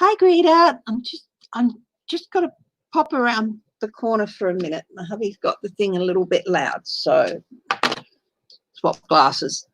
Hi, Greta. I'm just got to pop around the corner for a minute. My hubby's got the thing a little bit loud, so swap glasses.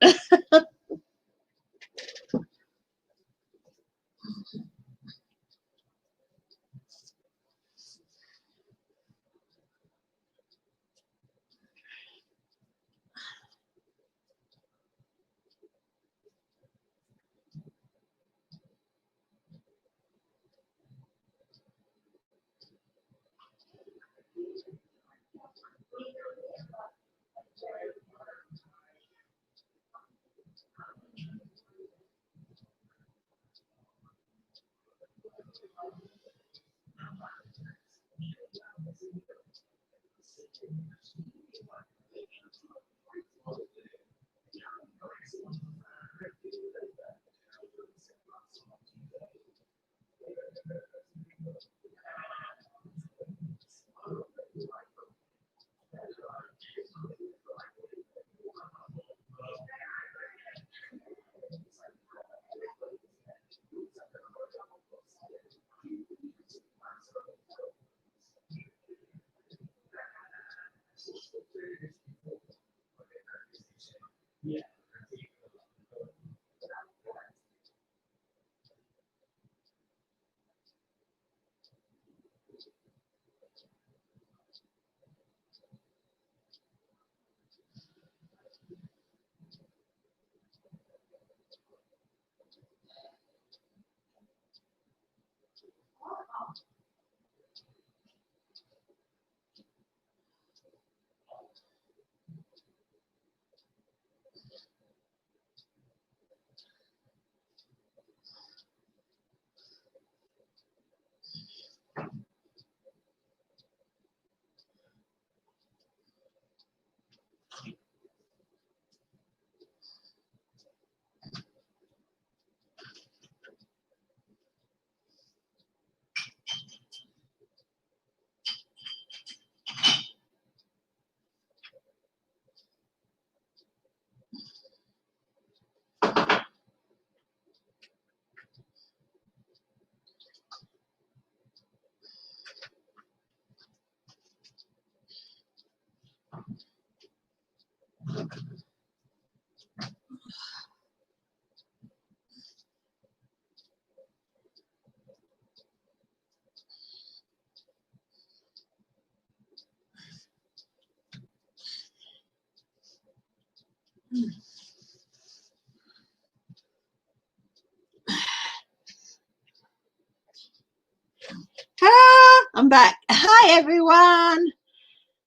I'm back. Hi, everyone.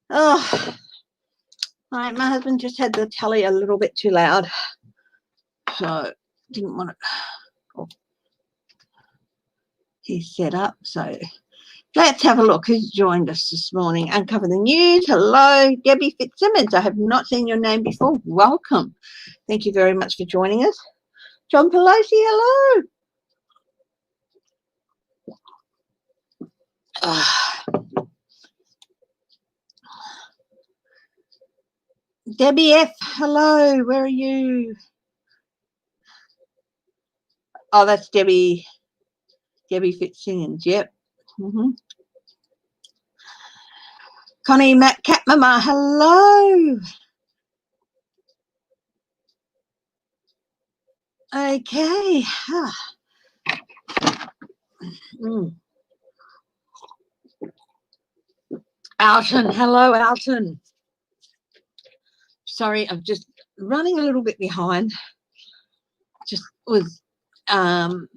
Oh, my husband just had the telly a little bit too loud, so didn't want it. Oh, he's set up, so let's have a look who's joined us this morning. Uncover the news. Hello, Debbie Fitzsimmons. I have not seen your name before. Welcome. Thank you very much for joining us. John Pelosi, hello. Debbie F, hello. Where are you? Oh, that's Debbie Fitzsimmons. Yep. Connie Matt Catmama, hello. Okay. Alton, hello, Alton. Sorry, I'm just running a little bit behind. Just was having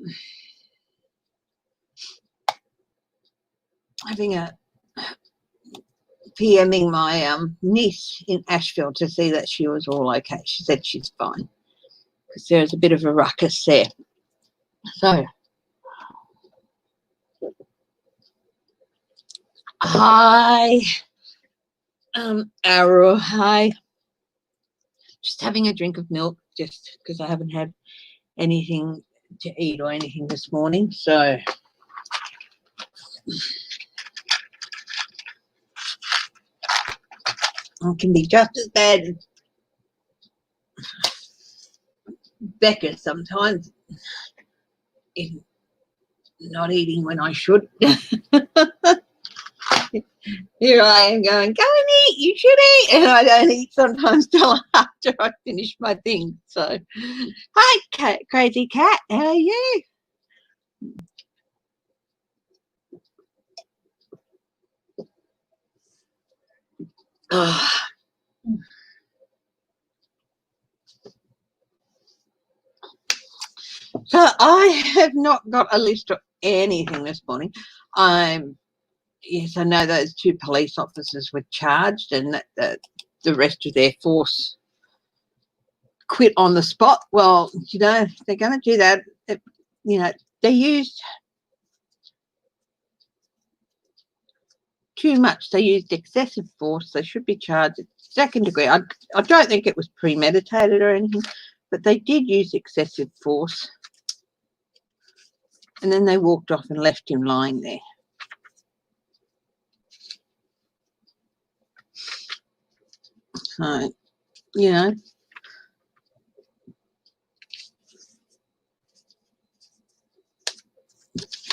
a PMing my niece in Asheville to see that she was all okay. She said she's fine because there's a bit of a ruckus there. So, hi, Arrow, hi. Just having a drink of milk just because I haven't had anything to eat or anything this morning. So, it can be just as bad as Becca sometimes. not eating when I should. Here I am going, go and eat, you should eat. And I don't eat sometimes till after I finish my thing. So, hi, Crazy Cat, how are you? Oh. So I have not got a list of anything this morning. Yes, I know those 2 police officers were charged and that the rest of their force quit on the spot. Well, you know, if they're going to do that, you know, they used too much. They used excessive force. They should be charged at 2nd degree. I don't think it was premeditated or anything, but they did use excessive force. And then they walked off and left him lying there. So, you know,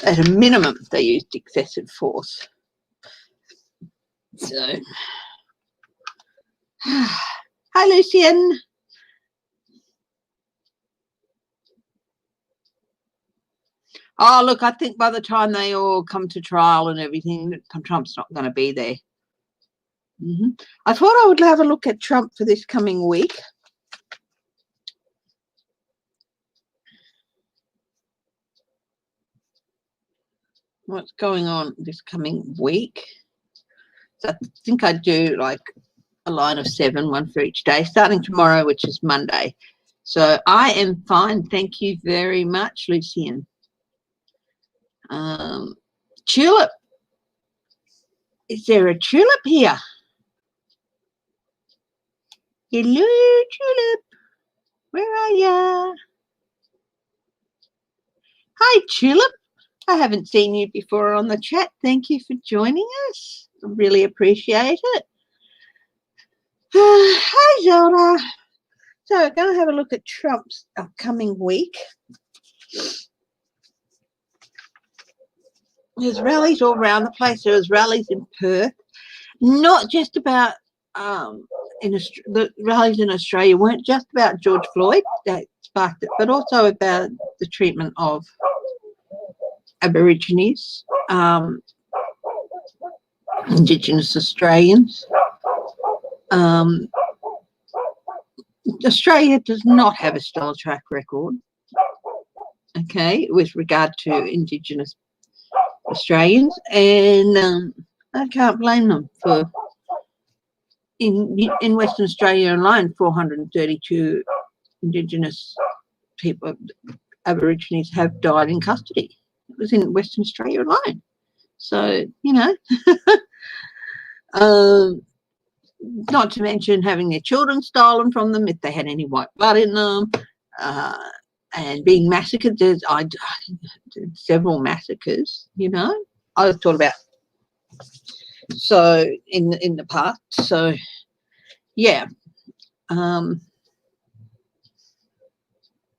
at a minimum, they used excessive force. So, hi, Lucian. Oh, look, I think by the time they all come to trial and everything, Trump's not going to be there. I thought I would have a look at Trump for this coming week. What's going on this coming week? So I think I'd do like a line of 7, one for each day, starting tomorrow, which is Monday. So I am fine. Thank you very much, Lucian. Tulip. Is there a tulip here? Hello, Tulip. Where are ya? Hi, Tulip. I haven't seen you before on the chat. Thank you for joining us. I really appreciate it. Hi, Zelda. So we're going to have a look at Trump's upcoming week. There's rallies all around the place. There was rallies in Perth. Not just about the rallies in Australia weren't just about George Floyd that sparked it, but also about the treatment of Aborigines, Indigenous Australians. Australia does not have a stellar track record, okay, with regard to Indigenous Australians, and I can't blame them for, in Western Australia alone, 432 Indigenous people, Aborigines, have died in custody. It was in Western Australia alone. So, you know, not to mention having their children stolen from them if they had any white blood in them, and being massacred. There's several massacres, you know. I thought about so in the past. So yeah,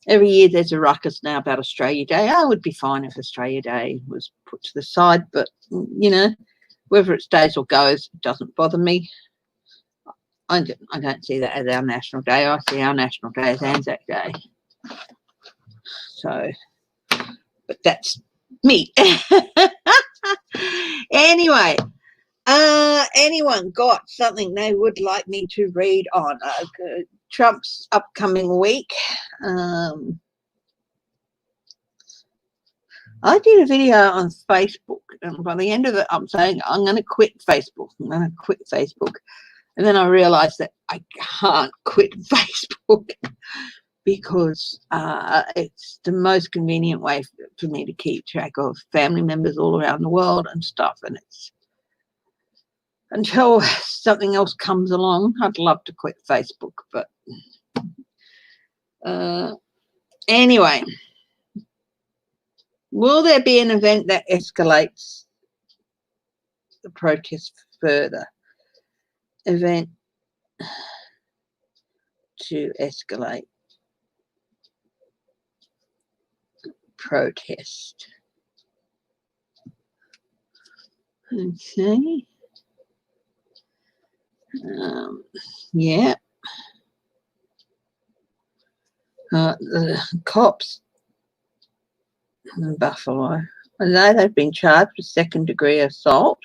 every year there's a ruckus now about Australia Day. I would be fine if Australia Day was put to the side, but you know, whether it stays or goes, it doesn't bother me. I don't see that as our national day. I see our national day as Anzac Day. So, but that's me. Anyway, anyone got something they would like me to read on Trump's upcoming week? I did a video on Facebook, and by the end of it, I'm saying I'm going to quit Facebook. I'm going to quit Facebook. And then I realized that I can't quit Facebook because it's the most convenient way for me to keep track of family members all around the world and stuff. And it's until something else comes along, I'd love to quit Facebook. But anyway, will there be an event that escalates the protest further? Event to escalate protest. Okay. Yeah. The cops in Buffalo, I know they've been charged with second-degree assault.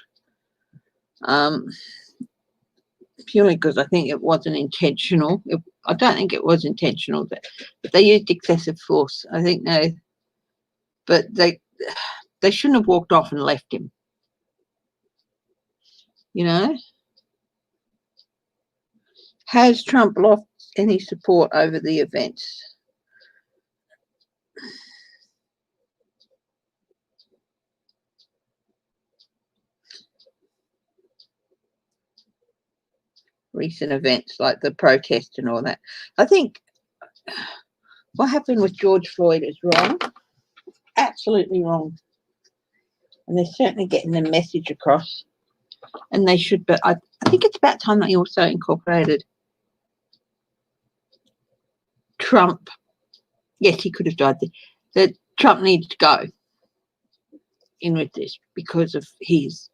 Purely because I think it wasn't intentional. I don't think it was intentional, but they used excessive force. I think they shouldn't have walked off and left him. You know, has Trump lost any support over the events? Recent events like the protest and all that. I think what happened with George Floyd is wrong, absolutely wrong, and they're certainly getting the message across, and they should. But I think it's about time they also incorporated Trump. Yes, he could have died. That Trump needs to go in with this because of his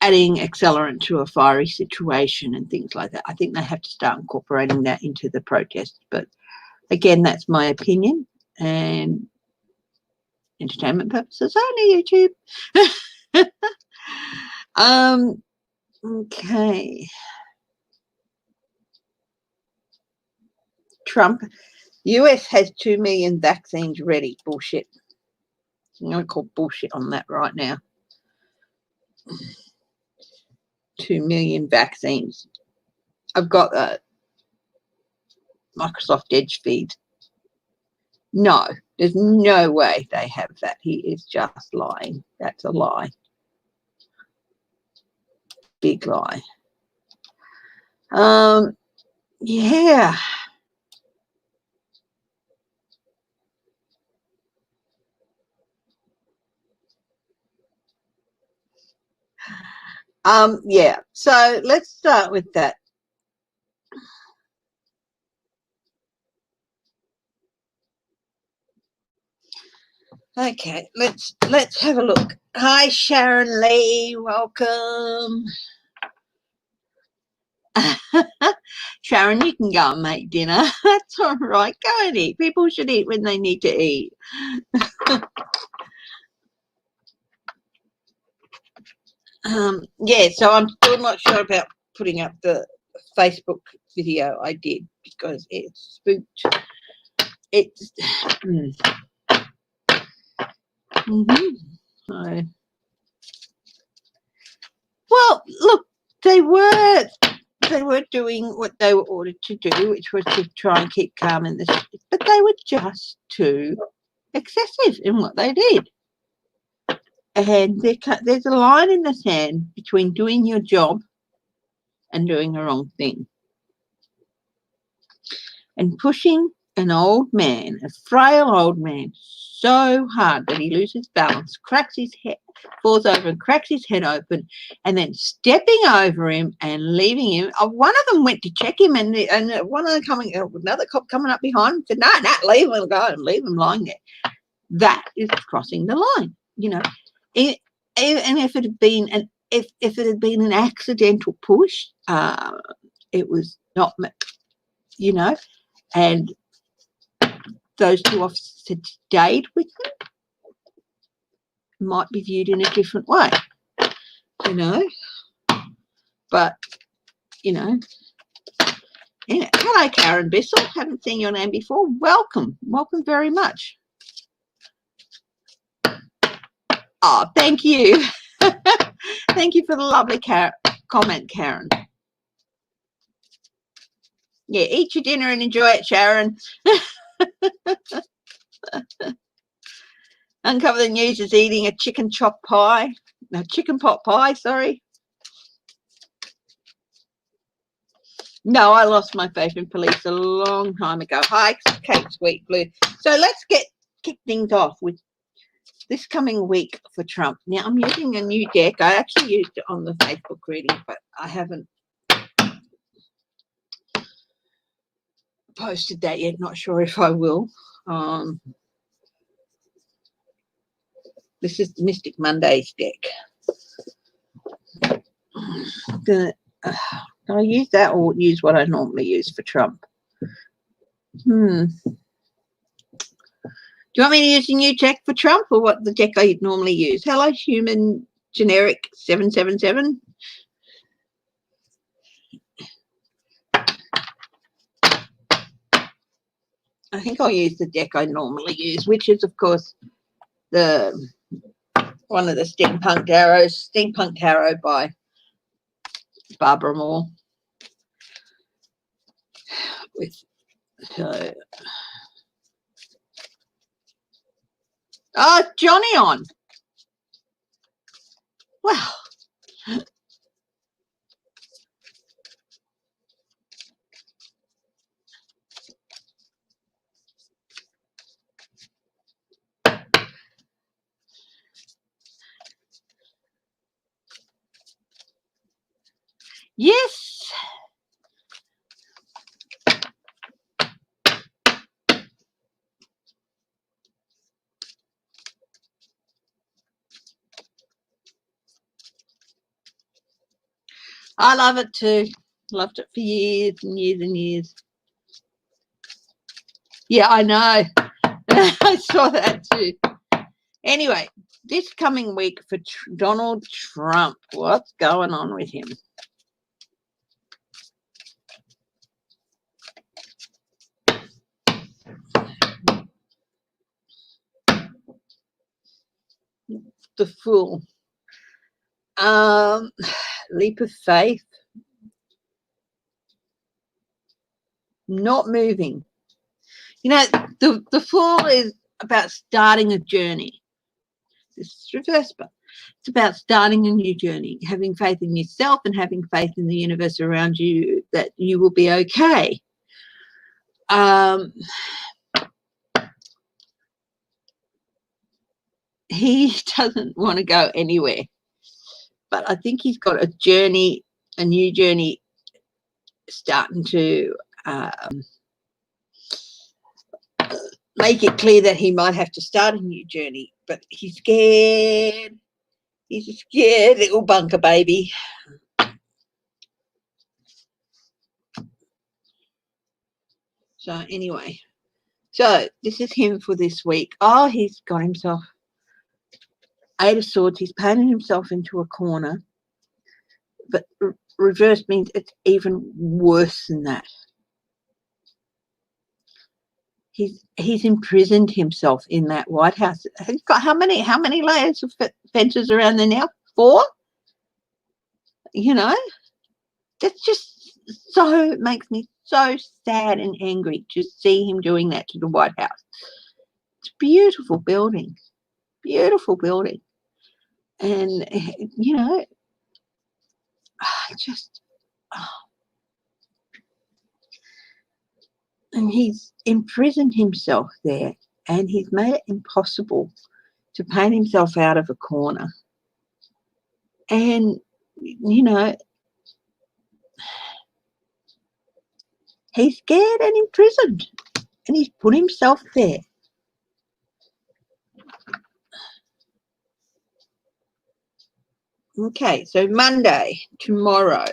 adding accelerant to a fiery situation and things like that. I think they have to start incorporating that into the protests. But again, that's my opinion and entertainment purposes only, YouTube. Okay. Trump, US has 2 million vaccines ready. Bullshit. I'm going to call bullshit on that right now. 2 million vaccines. I've got a Microsoft Edge feed. No, there's no way they have that. He is just lying. That's a lie. Big lie. Yeah. Yeah. So let's start with that. Okay, let's have a look. Hi, Sharon Lee. Welcome. Sharon, you can go and make dinner. That's all right. Go and eat. People should eat when they need to eat. Yeah, so I'm still not sure about putting up the Facebook video I did because it spooked. It's so, well, look, they were doing what they were ordered to do, which was to try and keep calm in the street, but they were just too excessive in what they did. And there's a line in the sand between doing your job and doing the wrong thing. And pushing an old man, a frail old man, so hard that he loses balance, cracks his head, falls over and cracks his head open, and then stepping over him and leaving him. One of them went to check him, and one of them another cop coming up behind him said, "No, leave him go and leave him lying there." That is crossing the line, you know. And if it had been if it had been an accidental push, it was not, you know, and those two officers had stayed with them, might be viewed in a different way, you know. But, you know, hello, Karen Bissell. Haven't seen your name before. Welcome. Welcome very much. Oh, thank you. Thank you for the lovely comment, Karen. Yeah, eat your dinner and enjoy it, Sharon. Uncover the News is eating a chicken chop pie. No, chicken pot pie, sorry. No, I lost my faith in police a long time ago. Hi, Kate Sweet Blue. So let's kick things off with this coming week for Trump. Now, I'm using a new deck. I actually used it on the Facebook reading, but I haven't posted that yet. Not sure if I will. This is the Mystic Mondays deck. Do I use that or use what I normally use for Trump? Do you want me to use a new deck for Trump or what the deck I normally use? Hello, Human Generic 777. I think I'll use the deck I normally use, which is, of course, the one of the Steampunk Tarots, Steampunk Tarot by Barbara Moore. With Johnny on. Wow. Yes. I love it too. Loved it for years and years and years. Yeah, I know. I saw that too. Anyway, this coming week for Donald Trump, what's going on with him? The Fool. Leap of faith. Not moving. You know, the Fool is about starting a journey. This is reverse, but it's about starting a new journey, having faith in yourself and having faith in the universe around you that you will be okay. He doesn't want to go anywhere, but I think he's got a journey, a new journey starting to make it clear that he might have to start a new journey, but he's scared. He's a scared little bunker baby. So anyway, so this is him for this week. Oh, he's got himself Eight of Swords. He's painted himself into a corner, but reverse means it's even worse than that. He's imprisoned himself in that White House. He's got how many layers of fences around there now? 4? You know, that's just so, makes me so sad and angry to see him doing that to the White House. It's a beautiful building, and you know, just and he's imprisoned himself there, and he's made it impossible to paint himself out of a corner. And you know, he's scared and imprisoned, and he's put himself there. Okay, so Monday, tomorrow,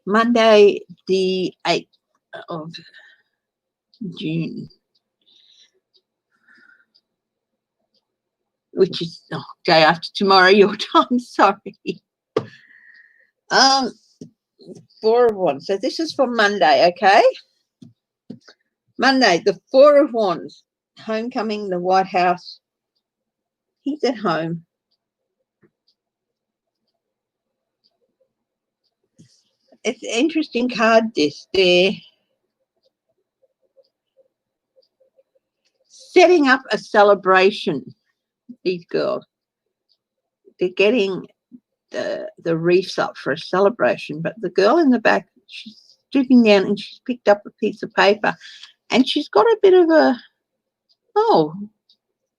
Monday the 8th of June, which is day after tomorrow your time, sorry. 4 of Wands. So this is for Monday, okay? Monday, the 4 of Wands, homecoming, the White House. He's at home. It's an interesting card, this. They're setting up a celebration, these girls. They're getting the reefs up for a celebration, but the girl in the back, she's stooping down and she's picked up a piece of paper and she's got a bit of a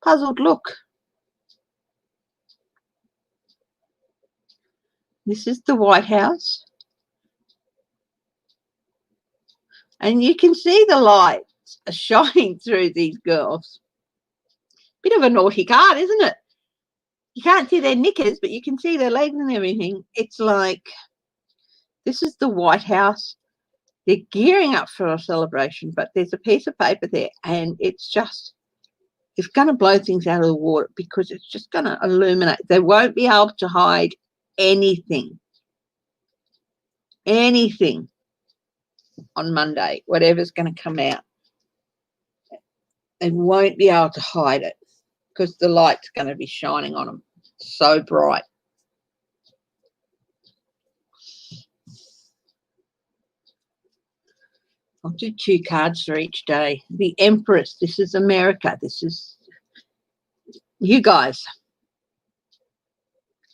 puzzled look. This is the White House, and you can see the lights are shining through these girls Bit of a naughty card, isn't it? You can't see their knickers, but you can see their legs and everything. It's like, this is the White House. They're gearing up for a celebration, but there's a piece of paper there, and it's going to blow things out of the water, because it's just going to illuminate. They won't be able to hide anything on Monday, whatever's going to come out. They won't be able to hide it, because the light's going to be shining on them so bright. I'll do 2 cards for each day. The Empress, this is America. This is you guys.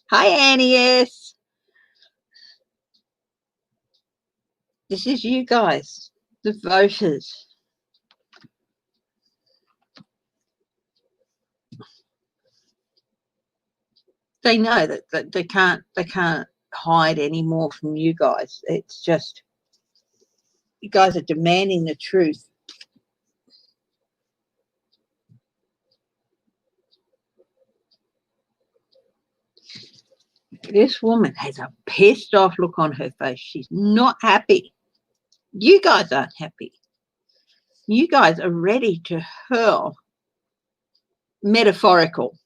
Hi, Annie S. This is you guys, the voters. They know that they can't hide any more from you guys. It's just, you guys are demanding the truth. This woman has a pissed off look on her face. She's not happy. You guys aren't happy. You guys are ready to hurl metaphorical,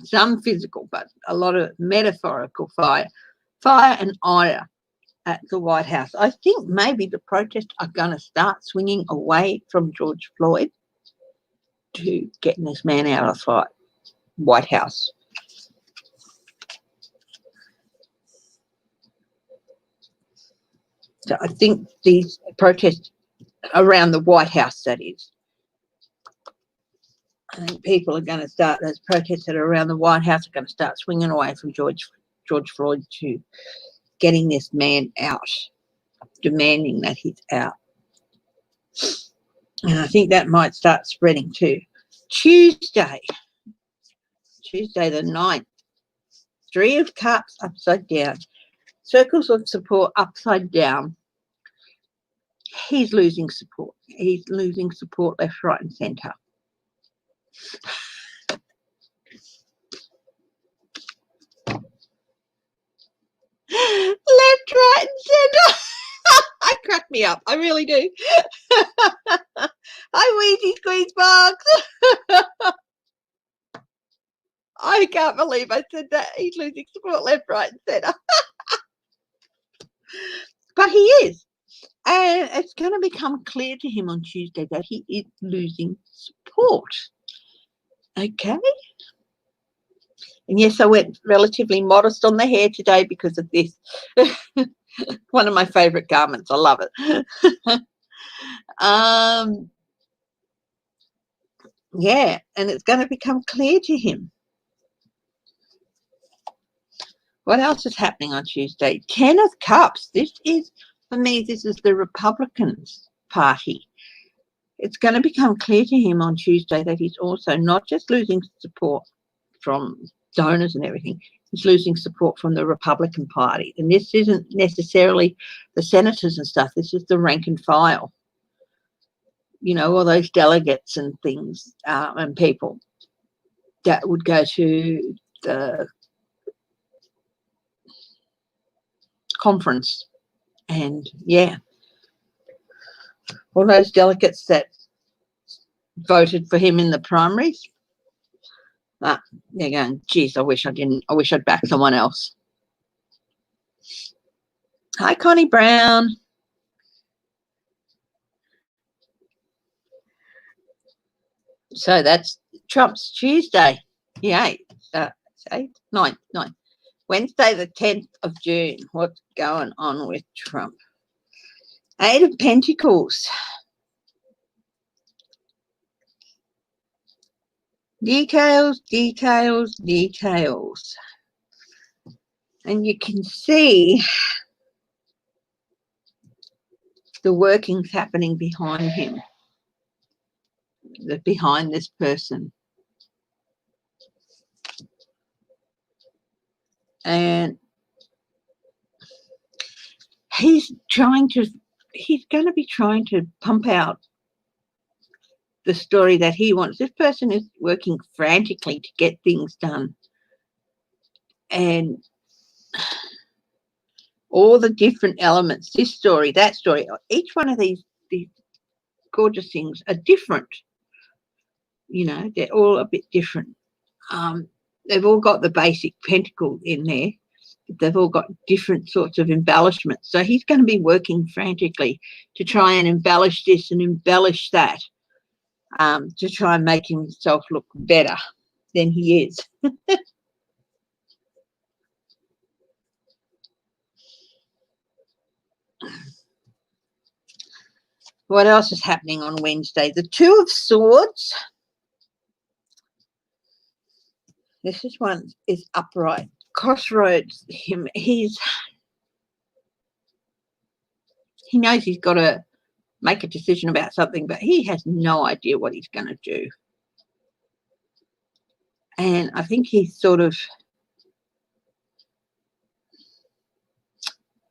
some physical, but a lot of metaphorical fire and ire at the White House. I think maybe the protests are going to start swinging away from George Floyd to getting this man out of the White House. So I think these protests around the White House, that is, I think people are going to start, those protests that are around the White House are going to start swinging away from George Floyd to getting this man out, demanding that he's out. And I think that might start spreading too. Tuesday the 9th, 3 of Cups upside down, circles of support upside down. He's losing support. He's losing support left, right, and centre. Left, right, and centre. I crack me up. I really do. Hi, Wheezy Squeeze Box. I can't believe I said that. He's losing support left, right, and centre. But he is. And it's going to become clear to him on Tuesday that he is losing support. Okay? And yes, I went relatively modest on the hair today because of this. One of my favourite garments. I love it. Yeah, and it's going to become clear to him. What else is happening on Tuesday? 10 of Cups. This is, for me, this is the Republicans' party. It's going to become clear to him on Tuesday that he's also not just losing support from donors and everything, he's losing support from the Republican Party. And this isn't necessarily the senators and stuff. This is the rank and file. You know, all those delegates and things and people that would go to the conference. And, yeah, all those delegates that voted for him in the primaries, they're going, geez, I wish I'd backed someone else. Hi, Connie Brown. So that's Trump's Tuesday. Yeah, 9th. Wednesday, the 10th of June. What's going on with Trump? 8 of Pentacles. Details. And you can see the workings happening behind him, behind this person. And he's going to be trying to pump out the story that he wants. This person is working frantically to get things done. And all the different elements, this story, that story, each one of these gorgeous things are different. You know, they're all a bit different. They've all got the basic pentacle in there. They've all got different sorts of embellishments. So he's going to be working frantically to try and embellish this and embellish that, to try and make himself look better than he is. What else is happening on Wednesday? The Two of Swords. This is one is upright. Crossroads him. He knows he's got to make a decision about something, but he has no idea what he's going to do. And I think he's sort of,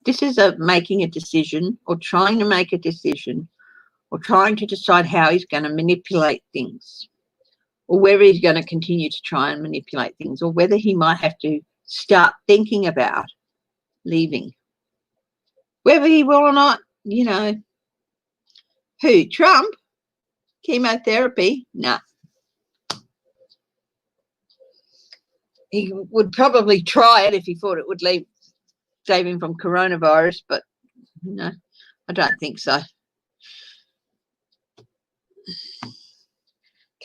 this is making a decision or trying to make a decision or trying to decide how he's going to manipulate things, or whether he's going to continue to try and manipulate things, or whether he might have to start thinking about leaving. Whether he will or not, you know. Who? Trump? Chemotherapy? No. He would probably try it if he thought it would save him from coronavirus, but no, I don't think so.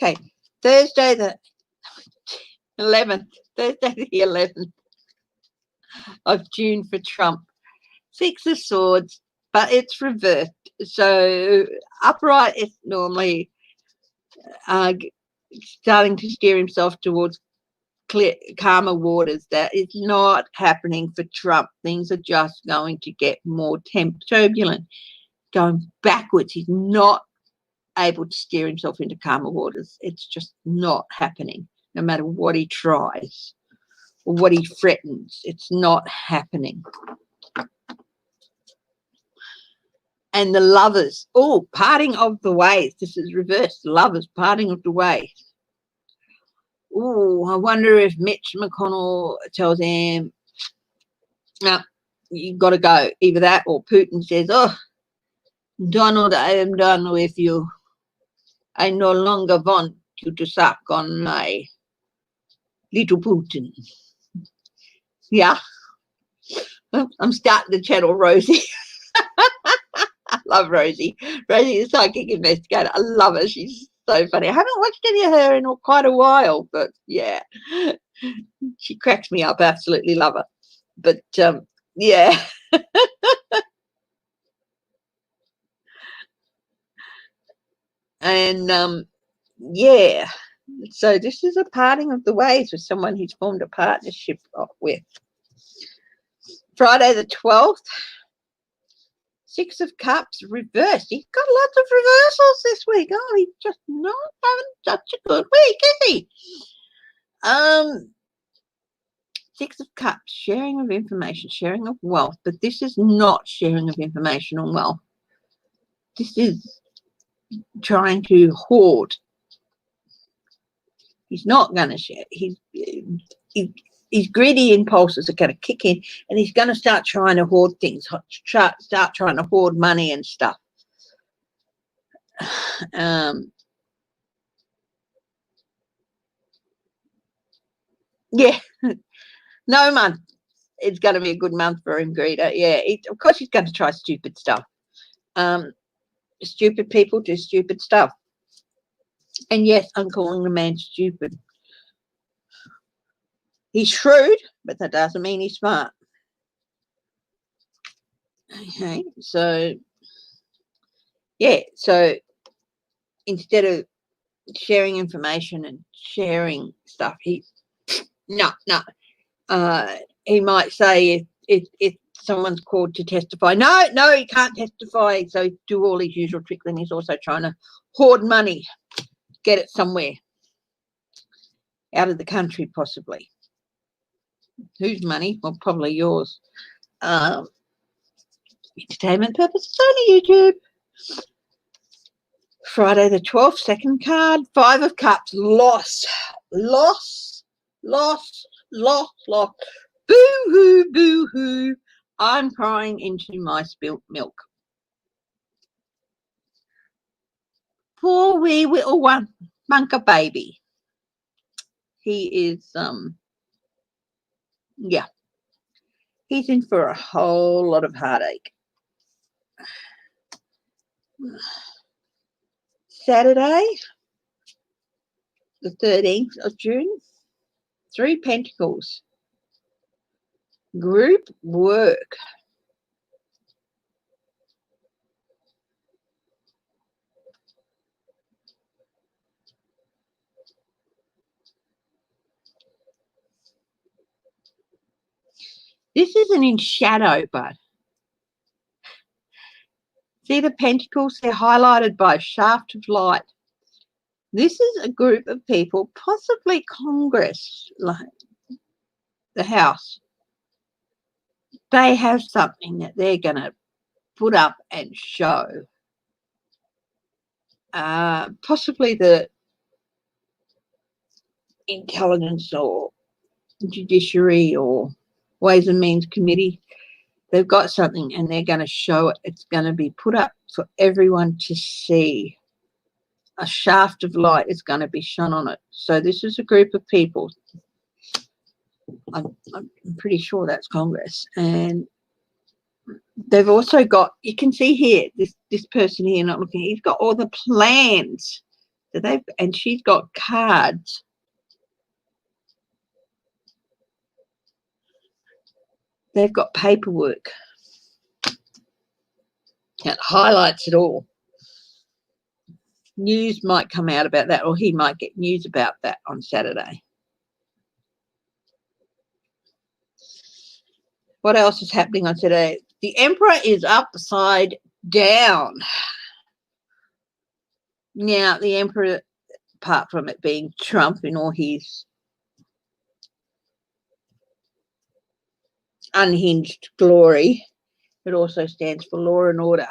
Okay, Thursday the 11th, Thursday the 11th of June for Trump. 6 of Swords, but it's reversed. So upright is normally starting to steer himself towards clear, calmer waters. That is not happening for Trump. Things are just going to get more turbulent, going backwards. He's not able to steer himself into calmer waters. It's just not happening, no matter what he tries or what he threatens. It's not happening. And the Lovers, oh, parting of the ways. This is reversed. Lovers, parting of the ways. Oh, I wonder if Mitch McConnell tells him, no, you've got to go. Either that or Putin says, oh, Donald, I am done with you. I no longer want you to suck on my little Putin. Yeah. I'm starting to channel Rosie. I love Rosie. Rosie is a psychic investigator. I love her. She's so funny. I haven't watched any of her in quite a while, but yeah, she cracks me up. Absolutely love her. But yeah. And yeah, so this is a parting of the ways with someone he's formed a partnership with. Friday the 12th. 6 of Cups reversed. He's got lots of reversals this week. Oh, he's just not having such a good week, is he? 6 of Cups, sharing of information, sharing of wealth, but this is not sharing of information or wealth. This is trying to hoard. He's not going to share. His greedy impulses are going to kick in, and he's going to start trying to hoard things, start trying to hoard money and stuff. Yeah, no month. It's going to be a good month for him, Greta. Yeah, of course he's going to try stupid stuff. Stupid people do stupid stuff. And yes, I'm calling the man stupid. He's shrewd, but that doesn't mean he's smart. Okay, so yeah, so instead of sharing information and sharing stuff, he might say if someone's called to testify, no, he can't testify. So he do all his usual tricks, and he's also trying to hoard money, get it somewhere out of the country, possibly. Whose money? Well, probably yours. Entertainment purposes only, YouTube. Friday the 12th, second card, 5 of Cups, loss. Boo-hoo, boo-hoo. I'm crying into my spilt milk. Poor wee little one, Bunker baby. He is, yeah, he's in for a whole lot of heartache. Saturday, the 13th of June, 3 Pentacles. Group work. This isn't in shadow, but see the pentacles? They're highlighted by a shaft of light. This is a group of people, possibly Congress, like the House. They have something that they're going to put up and show. Possibly the Intelligence or Judiciary or Ways and Means Committee. They've got something and they're going to show it. It's going to be put up for everyone to see. A shaft of light is going to be shone on it. So this is a group of people. I'm pretty sure that's Congress. And they've also got, you can see here, this person here not looking, he's got all the plans. So and she's got cards. They've got paperwork. It highlights it all. News might come out about that, or he might get news about that on Saturday. What else is happening on Saturday? The Emperor is upside down. Now, the Emperor, apart from it being Trump in all his unhinged glory, it also stands for law and order,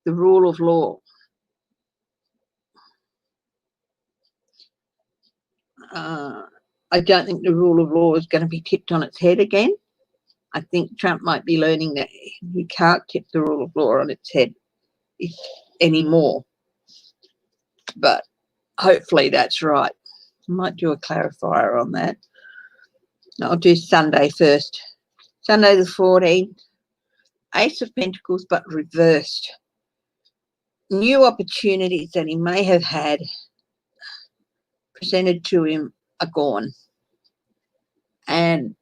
the rule of law. I don't think the rule of law is going to be tipped on its head again. I think Trump might be learning that he can't tip the rule of law on its head anymore. But hopefully that's right. I might do a clarifier on that. I'll do Sunday first. Sunday the 14th. Ace of Pentacles, but reversed. New opportunities that he may have had presented to him are gone. And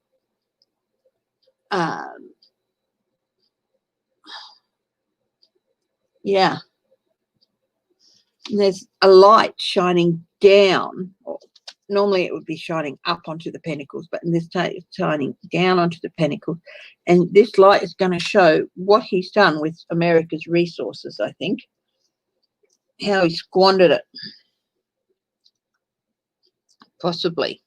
yeah, there's a light shining down. Normally it would be shining up onto the pentacles, but in this case it's shining down onto the pentacles. And this light is going to show what he's done with America's resources, I think. How he squandered it. Possibly.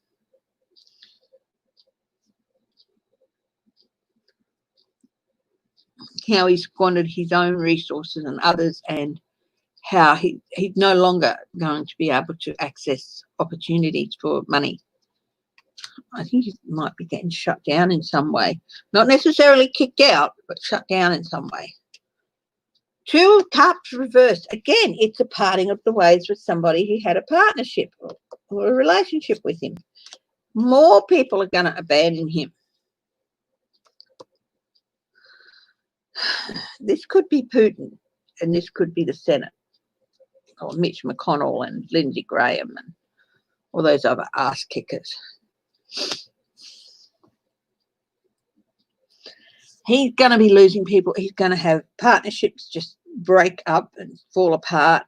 How he squandered his own resources and others, and how he's no longer going to be able to access opportunities for money. I think he might be getting shut down in some way. Not necessarily kicked out, but shut down in some way. 2 of Cups reversed. Again, it's a parting of the ways with somebody who had a partnership or a relationship with him. More people are going to abandon him. This could be Putin, and this could be the Senate, or Mitch McConnell and Lindsey Graham and all those other ass kickers. He's going to be losing people. He's going to have partnerships just break up and fall apart.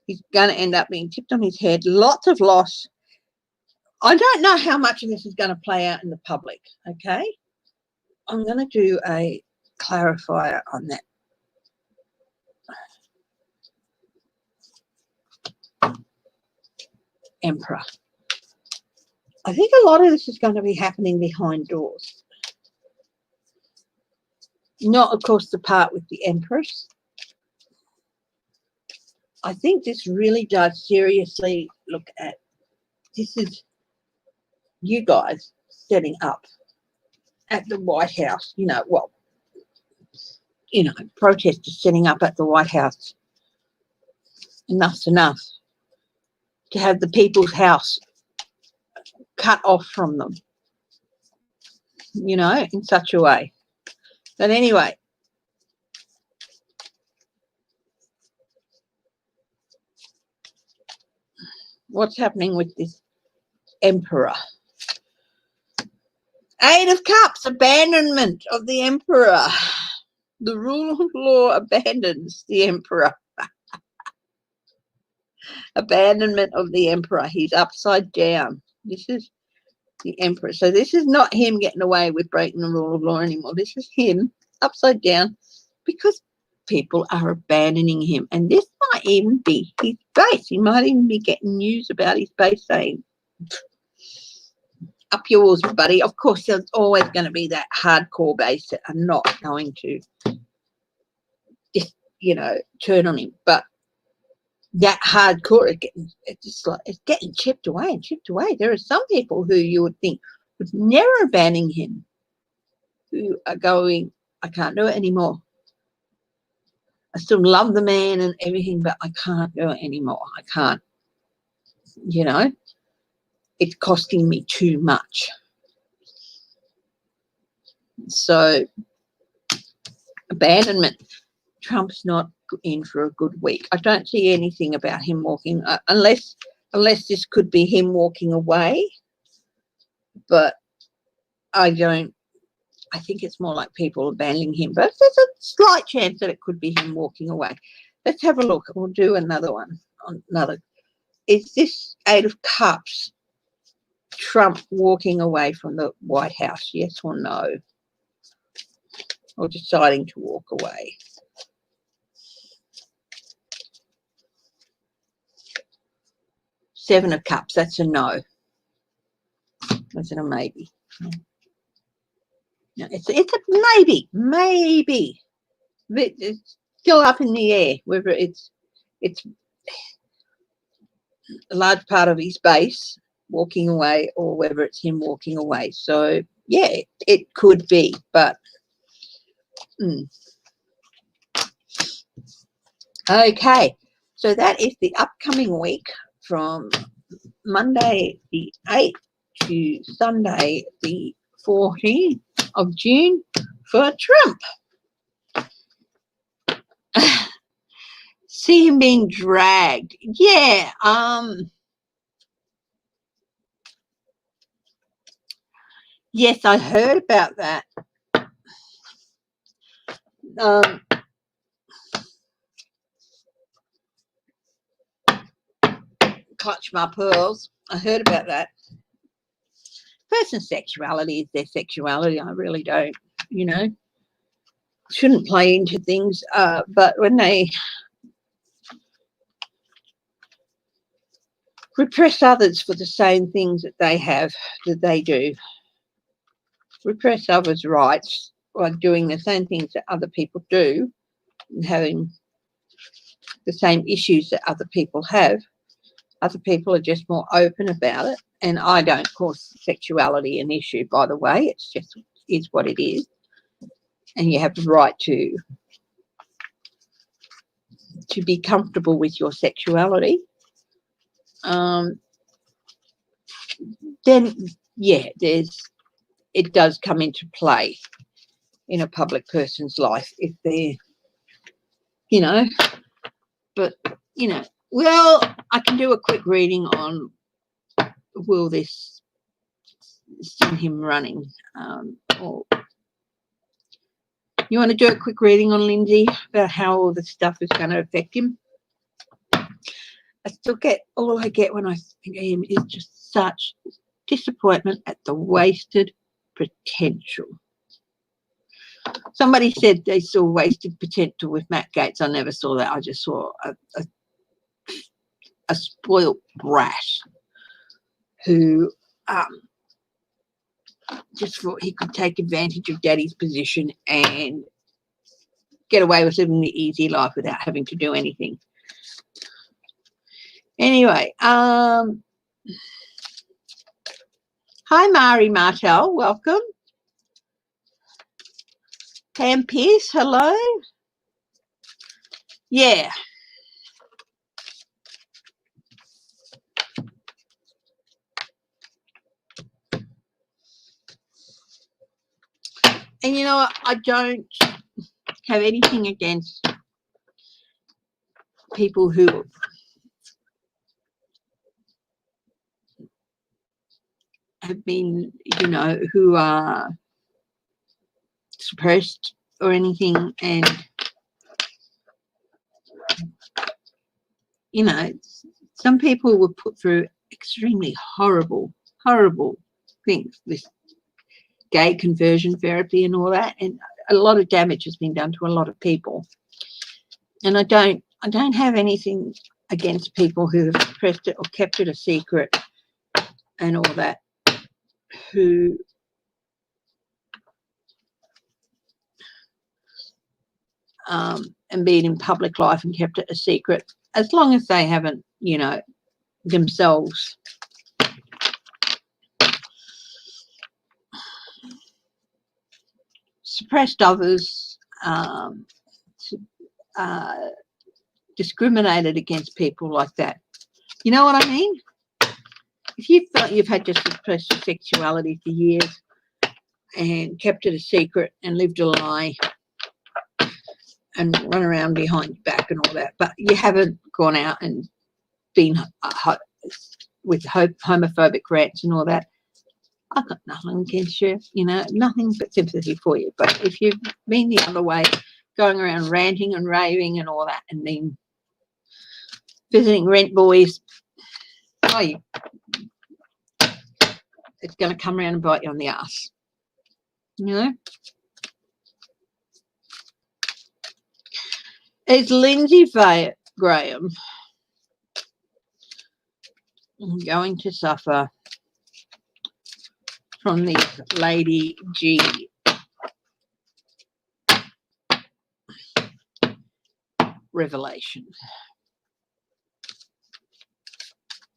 He's going to end up being tipped on his head. Lots of loss. I don't know how much of this is going to play out in the public, okay? I'm going to do a clarifier on that. Emperor. I think a lot of this is going to be happening behind doors. Not, of course, the part with the Empress. I think this really does seriously look at, this is you guys setting up at the White House, protesters setting up at the White House. Enough's enough. To have the people's house cut off from them, in such a way. But anyway, what's happening with this emperor? Eight of Cups, abandonment of the emperor. The rule of law abandons the emperor. Abandonment of the emperor. He's upside down. This is the emperor. So this is not him getting away with breaking the rule of law anymore. This is him upside down because people are abandoning him. And this might even be his base. He might even be getting news about his base saying, up yours, buddy. Of course, there's always going to be that hardcore base that are not going to just, turn on him. But that hardcore, it's getting chipped away and chipped away. There are some people who you would think would never abandon him, who are going, I can't do it anymore. I still love the man and everything, but I can't do it anymore. I can't, it's costing me too much. So, abandonment. Trump's not in for a good week. I don't see anything about him walking, unless this could be him walking away. But I think it's more like people abandoning him. But there's a slight chance that it could be him walking away. Let's have a look. We'll do another one. Is this Eight of Cups Trump walking away from the White House? Yes or no? Or deciding to walk away? Seven of Cups, that's a no. That's a maybe. No, it's a maybe. It's still up in the air, whether it's a large part of his base walking away or whether it's him walking away. So, yeah, it could be, but... Okay, so that is the upcoming week from Monday the 8th to Sunday the 14th of June for Trump. See him being dragged. Yeah, yes, I heard about that. Clutch my pearls. I heard about that. Person's sexuality is their sexuality. I really don't, shouldn't play into things. But when they repress others for the same things that they do, repress others' rights by doing the same things that other people do and having the same issues that other people have. Other people are just more open about it. And I don't call sexuality an issue, by the way. It's just is what it is. And you have the right to be comfortable with your sexuality. Then, yeah, it does come into play in a public person's life if they're, but, well, I can do a quick reading on will this send him running. Or you want to do a quick reading on Lindsay about how all this stuff is going to affect him? I still get, all I get when I think of him is just such disappointment at the wasted potential. Somebody said they saw wasted potential with Matt Gaetz. I never saw that. I just saw a spoiled brat who just thought he could take advantage of daddy's position and get away with living the easy life without having to do anything. Anyway, hi Mari Martel, welcome. Pam Pierce, hello. Yeah. And you know what? I don't have anything against people who have been, you know, who are suppressed or anything, and you know, some people were put through extremely horrible things, this gay conversion therapy and all that, and a lot of damage has been done to a lot of people. And I don't have anything against people who have suppressed it or kept it a secret and all that, who and being in public life and kept it a secret, as long as they haven't, you know, themselves suppressed others, discriminated against people like that. You know what I mean? If you felt you've had to suppress your sexuality for years and kept it a secret and lived a lie and run around behind your back and all that, but you haven't gone out and been with homophobic rants and all that, I've got nothing against you, you know, nothing but sympathy for you. But if you've been the other way, going around ranting and raving and all that, and then visiting rent boys, it's going to come around and bite you on the ass, you know. Is Lindsay Graham going to suffer from this Lady G revelation?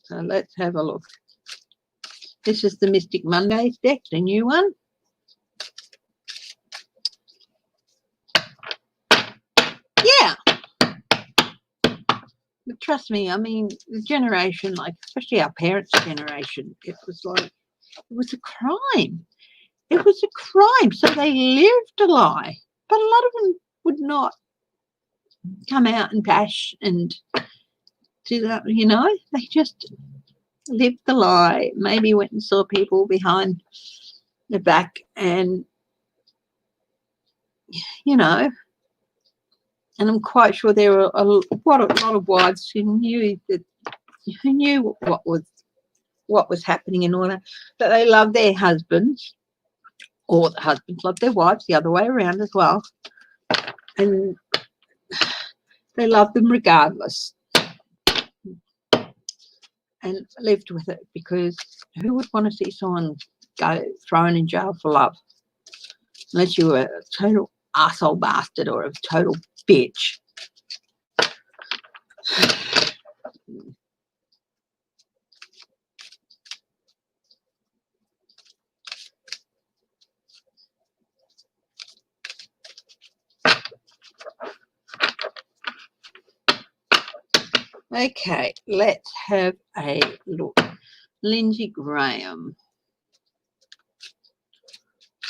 So let's have a look. This is the Mystic Mondays deck, the new one. Yeah. But trust me, I mean, the generation, like especially our parents' generation, it was like, it was a crime. It was a crime. So they lived a lie. But a lot of them would not come out and bash and do that, you know. They just lived the lie. Maybe went and saw people behind the back and, you know, and I'm quite sure there were a lot of wives who knew what was happening and all that, but they loved their husbands, or the husbands loved their wives, the other way around as well, and they loved them regardless and lived with it, because who would want to see someone go thrown in jail for love, unless you were a total arsehole bastard or a total bitch. Okay, let's have a look. Lindsay Graham.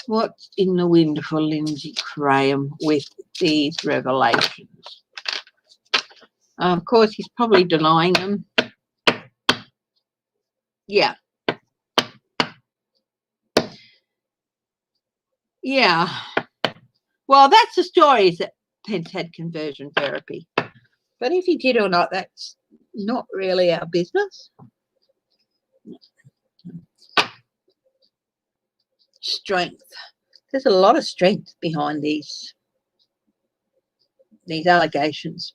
What's in the wind for Lindsay Graham with these revelations? Of course, he's probably denying them. Yeah. Yeah. Well, that's the story, is that Pence had conversion therapy. But if he did or not, that's not really our business. Strength. There's a lot of strength behind these allegations.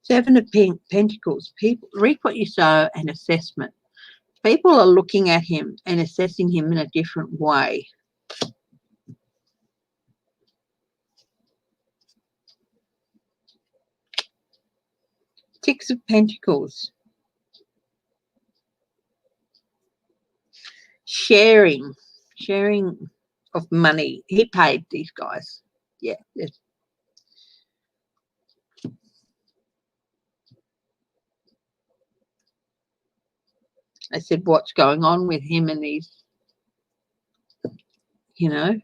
Seven of Pentacles. People reap what you sow, and assessment. People are looking at him and assessing him in a different way. Six of Pentacles. Sharing of money. He paid these guys. Yeah. I said, what's going on with him and these, you know,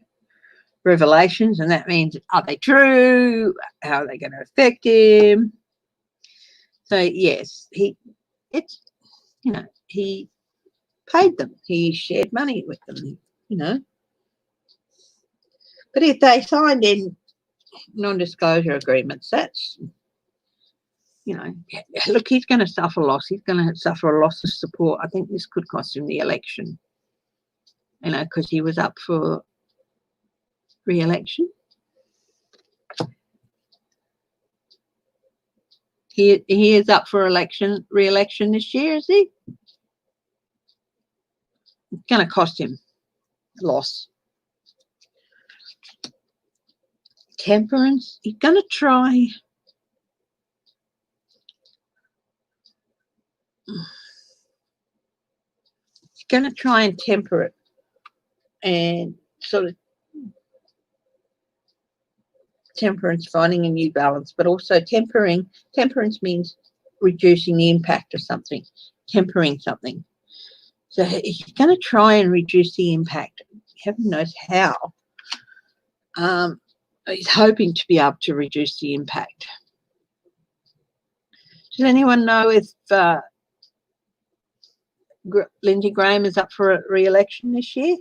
revelations? And that means, are they true? How are they going to affect him? So yes, he paid them. He shared money with them, you know. But if they signed in non-disclosure agreements, that's, you know, look, he's going to suffer loss. He's going to suffer a loss of support. I think this could cost him the election, you know, because he was up for re-election. He is up for re-election this year, is he? It's going to cost him loss. Temperance. He's going to try. He's going to try and temper it and sort of temperance, finding a new balance, but also temperance means reducing the impact of something, tempering something. So he's going to try and reduce the impact. Heaven knows how. He's hoping to be able to reduce the impact. Does anyone know if Lindsey Graham is up for a re-election this year?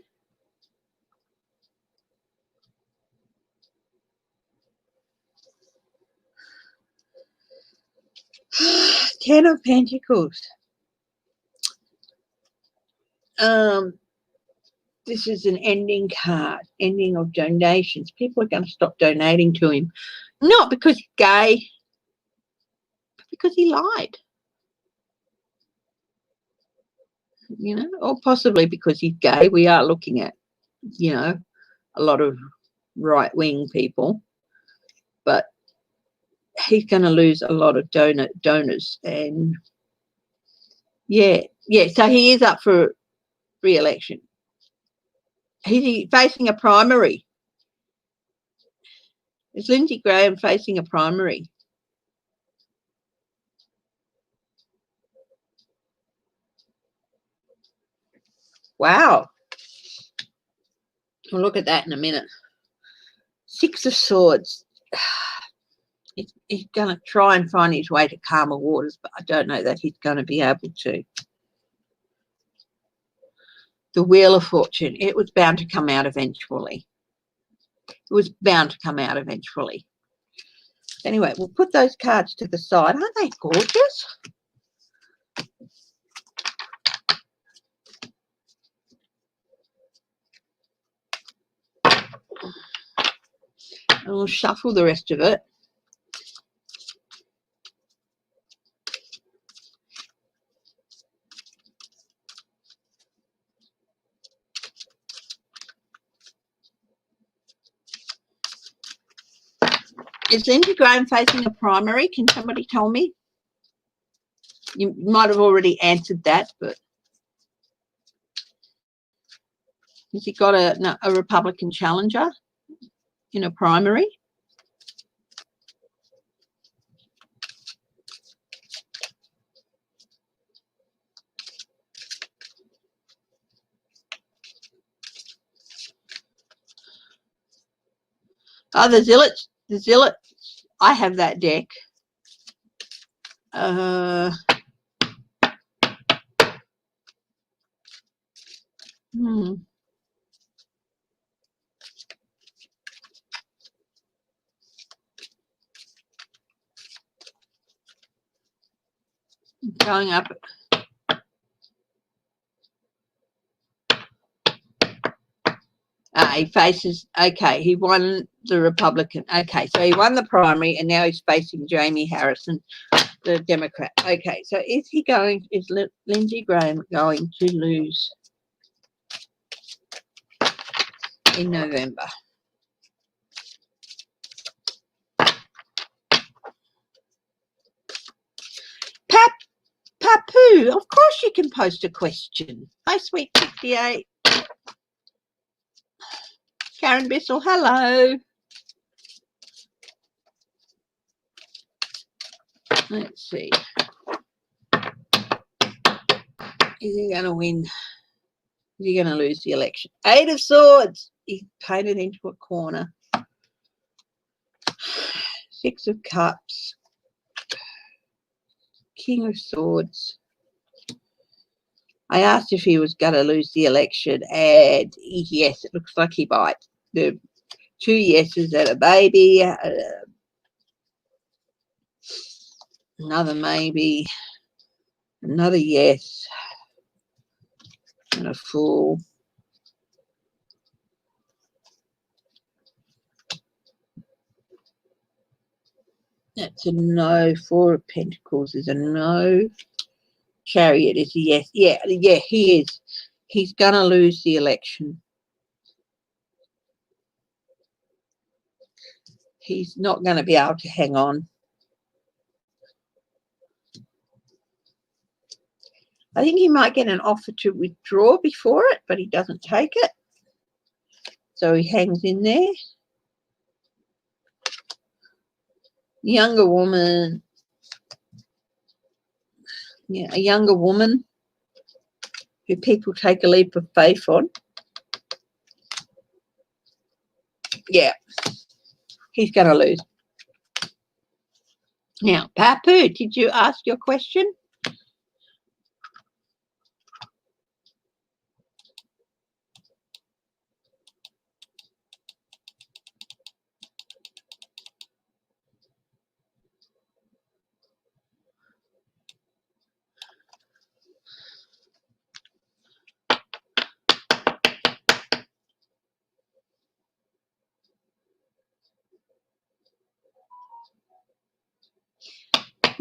Ten of Pentacles. This is an ending card, ending of donations. People are going to stop donating to him. Not because he's gay, but because he lied. You know, or possibly because he's gay. We are looking at, you know, a lot of right-wing people. But he's going to lose a lot of donors. And, yeah, so he is up for re-election. He's facing a primary. Is Lindsey Graham facing a primary? Wow. We'll look at that in a minute. Six of Swords. He's going to try and find his way to calmer waters, but I don't know that he's going to be able to. The Wheel of Fortune. It was bound to come out eventually. It was bound to come out eventually. Anyway, we'll put those cards to the side. Aren't they gorgeous? And we'll shuffle the rest of it. Is Lindsey Graham facing a primary? Can somebody tell me? You might have already answered that, but has he got a Republican challenger in a primary? Oh, the Zealot. I have that deck. Going up. He faces, okay, he won the Republican. Okay, so he won the primary and now he's facing Jamie Harrison, the Democrat. Okay, so is Lindsey Graham going to lose in November? do. Of course you can post a question. Hi, Sweet 68. Karen Bissell, hello. Let's see. Is he going to win? Is he going to lose the election? 8 of Swords. He's painted into a corner. 6 of Cups. King of Swords. I asked if he was going to lose the election, and yes, it looks like he might. The 2 yeses and a maybe. Another maybe. Another yes. And a Fool. That's a no. 4 of Pentacles is a no. Chariot is a yes. Yeah, he is. He's going to lose the election. He's not going to be able to hang on. I think he might get an offer to withdraw before it, but he doesn't take it. So he hangs in there. Younger woman. Yeah, a younger woman who people take a leap of faith on. Yeah, he's going to lose. Now, Papu, did you ask your question?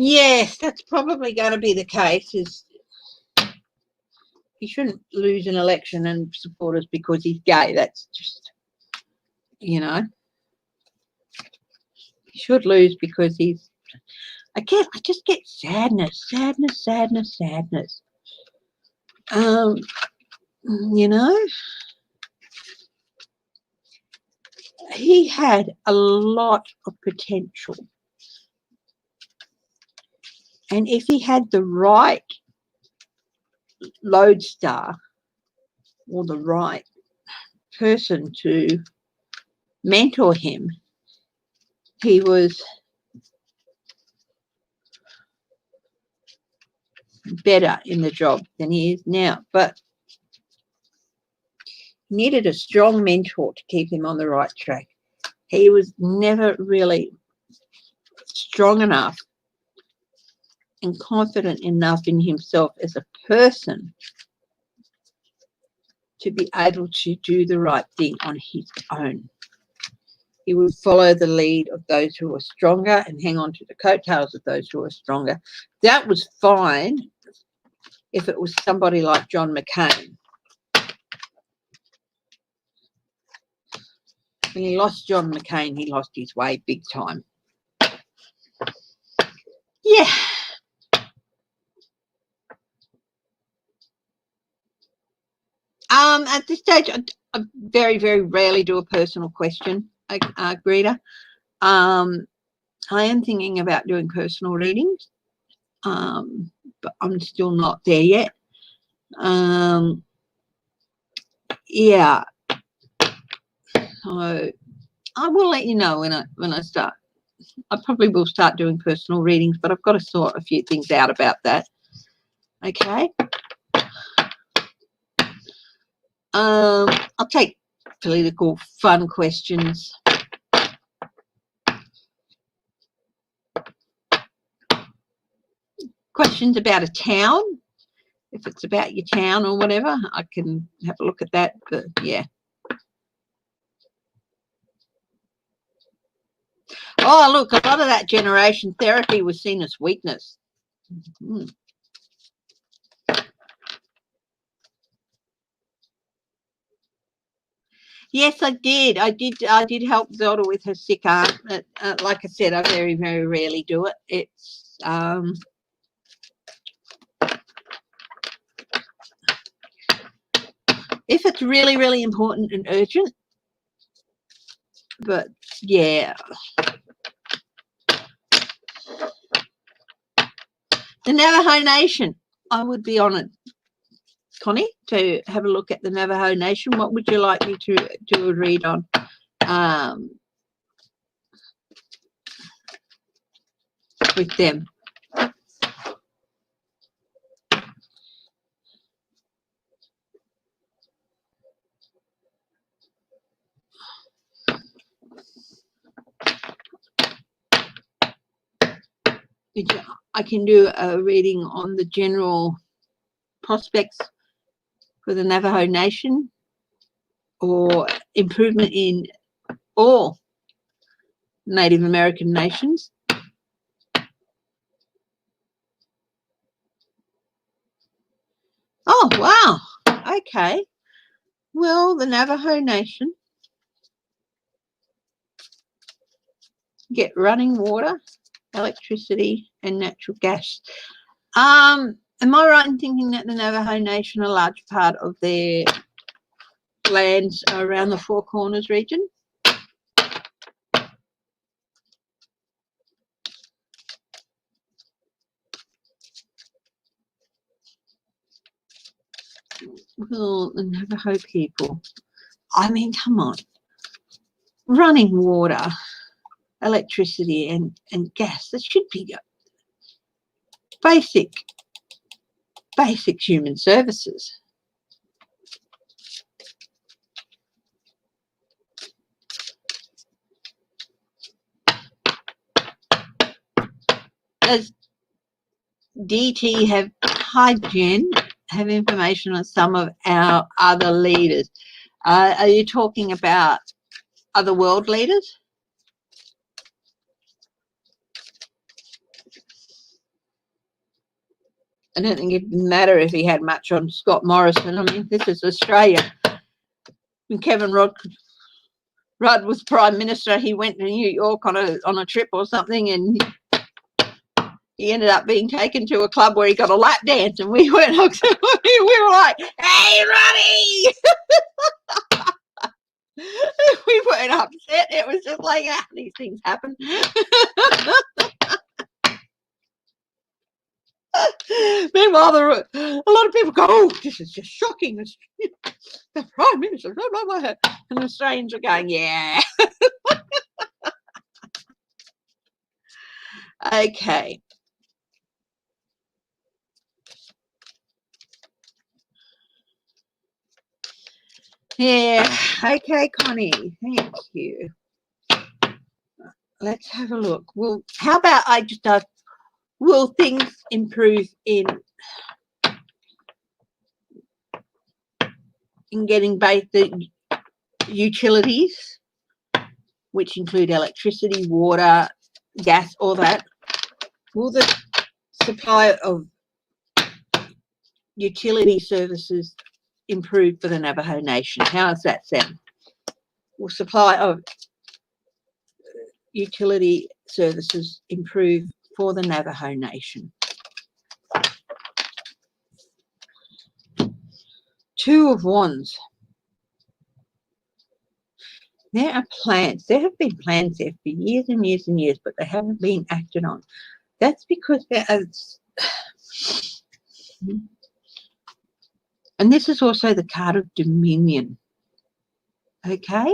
Yes, that's probably going to be the case. Is he shouldn't lose an election and support us because he's gay. That's just, you know. He should lose because he's, I just get sadness. You know, he had a lot of potential. And if he had the right lodestar or the right person to mentor him, he was better in the job than he is now. But he needed a strong mentor to keep him on the right track. He was never really strong enough and confident enough in himself as a person to be able to do the right thing on his own. He would follow the lead of those who were stronger and hang on to the coattails of those who were stronger. That was fine if it was somebody like John McCain. When he lost John McCain, he lost his way big time. Yeah. At this stage, I very, very rarely do a personal question, Greta. I am thinking about doing personal readings, but I'm still not there yet. Yeah. So I will let you know when I start. I probably will start doing personal readings, but I've got to sort a few things out about that. Okay. I'll take political fun questions. Questions about a town. If it's about your town or whatever, I can have a look at that. But yeah. Oh, look, a lot of that generation therapy was seen as weakness. Yes, I did. I did help Zelda with her sick aunt. Like I said, I very, very rarely do it. It's if it's really, really important and urgent. But yeah, the Navajo Nation, I would be honoured, Connie, to have a look at the Navajo Nation. What would you like me to do a read on? With them. I can do a reading on the general prospects for the Navajo Nation, or improvement in all Native American nations. Oh, wow. Okay. Well, the Navajo Nation get running water, electricity, and natural gas. Am I right in thinking that the Navajo Nation, a large part of their lands are around the Four Corners region? Well, the Navajo people, I mean, come on. Running water, electricity, and gas, that should be basic human services. Does DT have, hi Jen, have information on some of our other leaders? Are you talking about other world leaders? I don't think it'd matter if he had much on Scott Morrison. I mean, this is Australia. When Kevin Rudd was Prime Minister, he went to New York on a trip or something, and he ended up being taken to a club where he got a lap dance, and we went, we were like, "Hey, Ronnie!" We weren't upset. It was just like, these things happen. Meanwhile, a lot of people go, "Oh, this is just shocking. The Prime Minister, blah, blah, blah." And the Australians are going, "Yeah." Okay. Yeah. Okay, Connie. Thank you. Let's have a look. Well, how about I just ask, will things improve in getting basic utilities, which include electricity, water, gas, all that? Will the supply of utility services improve for the Navajo Nation? How does that sound? Will supply of utility services improve for the Navajo Nation? Two of Wands. There are plans. There have been plans there for years and years and years, but they haven't been acted on. That's because there is... And this is also the card of dominion. Okay?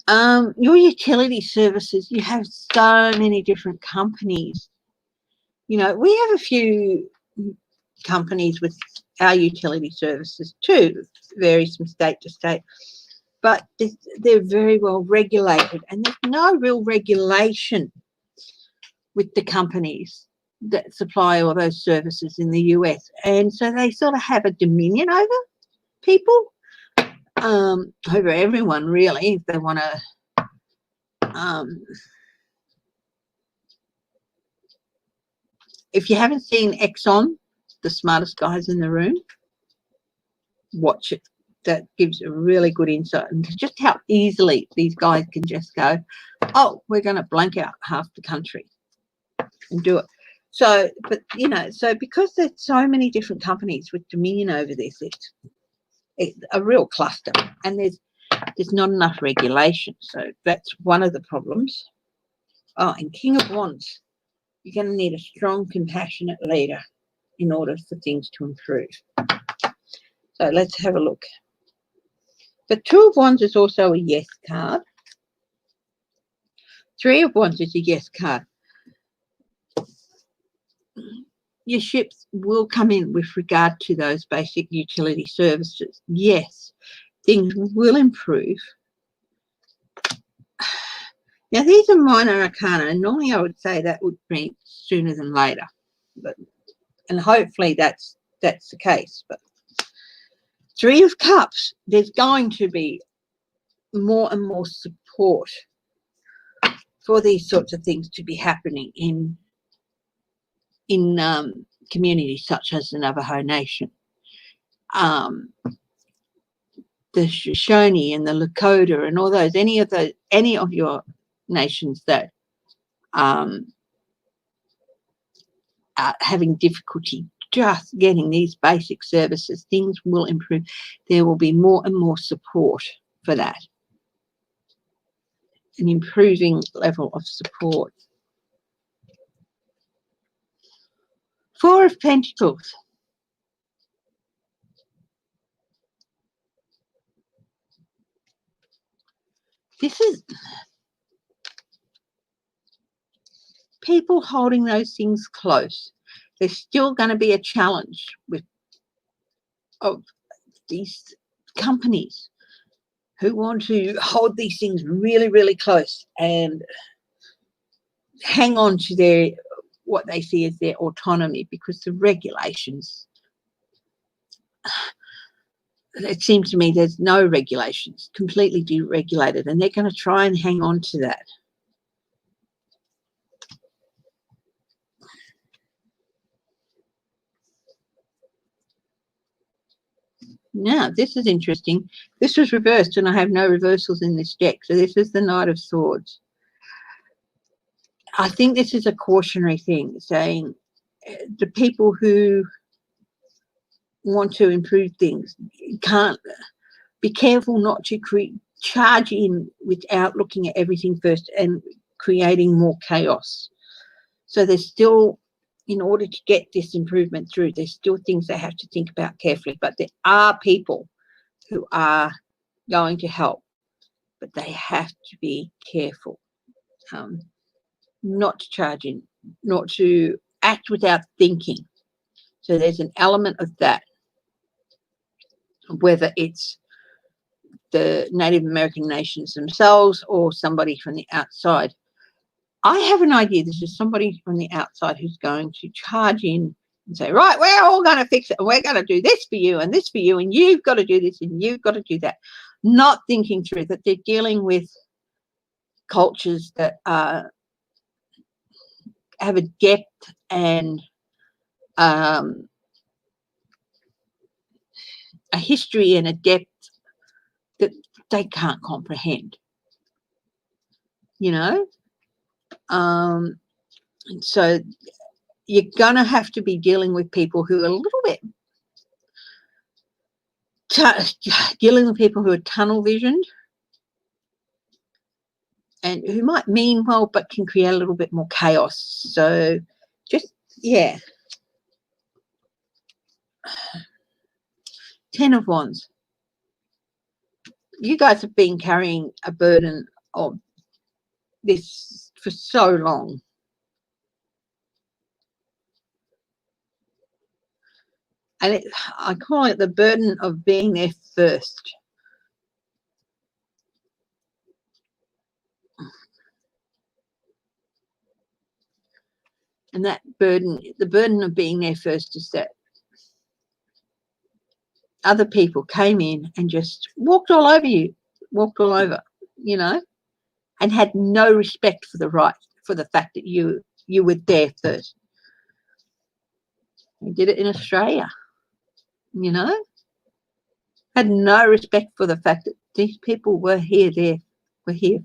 Your utility services, you have so many different companies. You know, we have a few companies with our utility services too, varies from state to state, but they're very well regulated, and there's no real regulation with the companies that supply all those services in the US, and so they sort of have a dominion over people, over everyone really, if they want to if you haven't seen Exxon, the smartest guys in the room, watch it. That gives a really good insight into just how easily these guys can just go, "Oh, we're going to blank out half the country and do it." So, but you know, so because there's so many different companies with dominion over this, a real cluster, and there's not enough regulation. So that's one of the problems. Oh, and King of Wands, you're going to need a strong, compassionate leader in order for things to improve. So let's have a look. The Two of Wands is also a yes card. Three of Wands is a yes card. Your ships will come in with regard to those basic utility services. Yes, things will improve. Now, these are minor arcana, and normally I would say that would be sooner than later. And hopefully that's the case. But Three of Cups, there's going to be more and more support for these sorts of things to be happening in communities such as the Navajo Nation, the Shoshone and the Lakota and all those, any of your nations that are having difficulty just getting these basic services, things will improve. There will be more and more support for that. An improving level of support. Four of Pentacles. This is people holding those things close. There's still going to be a challenge of these companies who want to hold these things really, really close and hang on to what they see as their autonomy, because the regulations, it seems to me there's no regulations, completely deregulated, and they're going to try and hang on to that. Now, this is interesting. This was reversed, and I have no reversals in this deck. So this is the Knight of Swords. I think this is a cautionary thing, saying the people who want to improve things can't be careful not to charge in without looking at everything first and creating more chaos. So there's still, in order to get this improvement through, there's still things they have to think about carefully. But there are people who are going to help, but they have to be careful, not to charge in, not to act without thinking. So there's an element of that, whether it's the Native American nations themselves or somebody from the outside. I have an idea this is somebody from the outside who's going to charge in and say, right, we're all going to fix it, and we're going to do this for you and this for you, and you've got to do this and you've got to do that. Not thinking through that they're dealing with cultures that have a depth and a history and a depth that they can't comprehend, you know. So you're going to have to be dealing with people who are a little bit dealing with people who are tunnel visioned and who might mean well but can create a little bit more chaos. So just, yeah. 10 of Wands. You guys have been carrying a burden of this for so long. And I call it the burden of being there first. And that burden, the burden of being there first, is that other people came in and just walked all over you, you know, and had no respect for the fact that you were there first. We did it in Australia, you know, had no respect for the fact that these people were here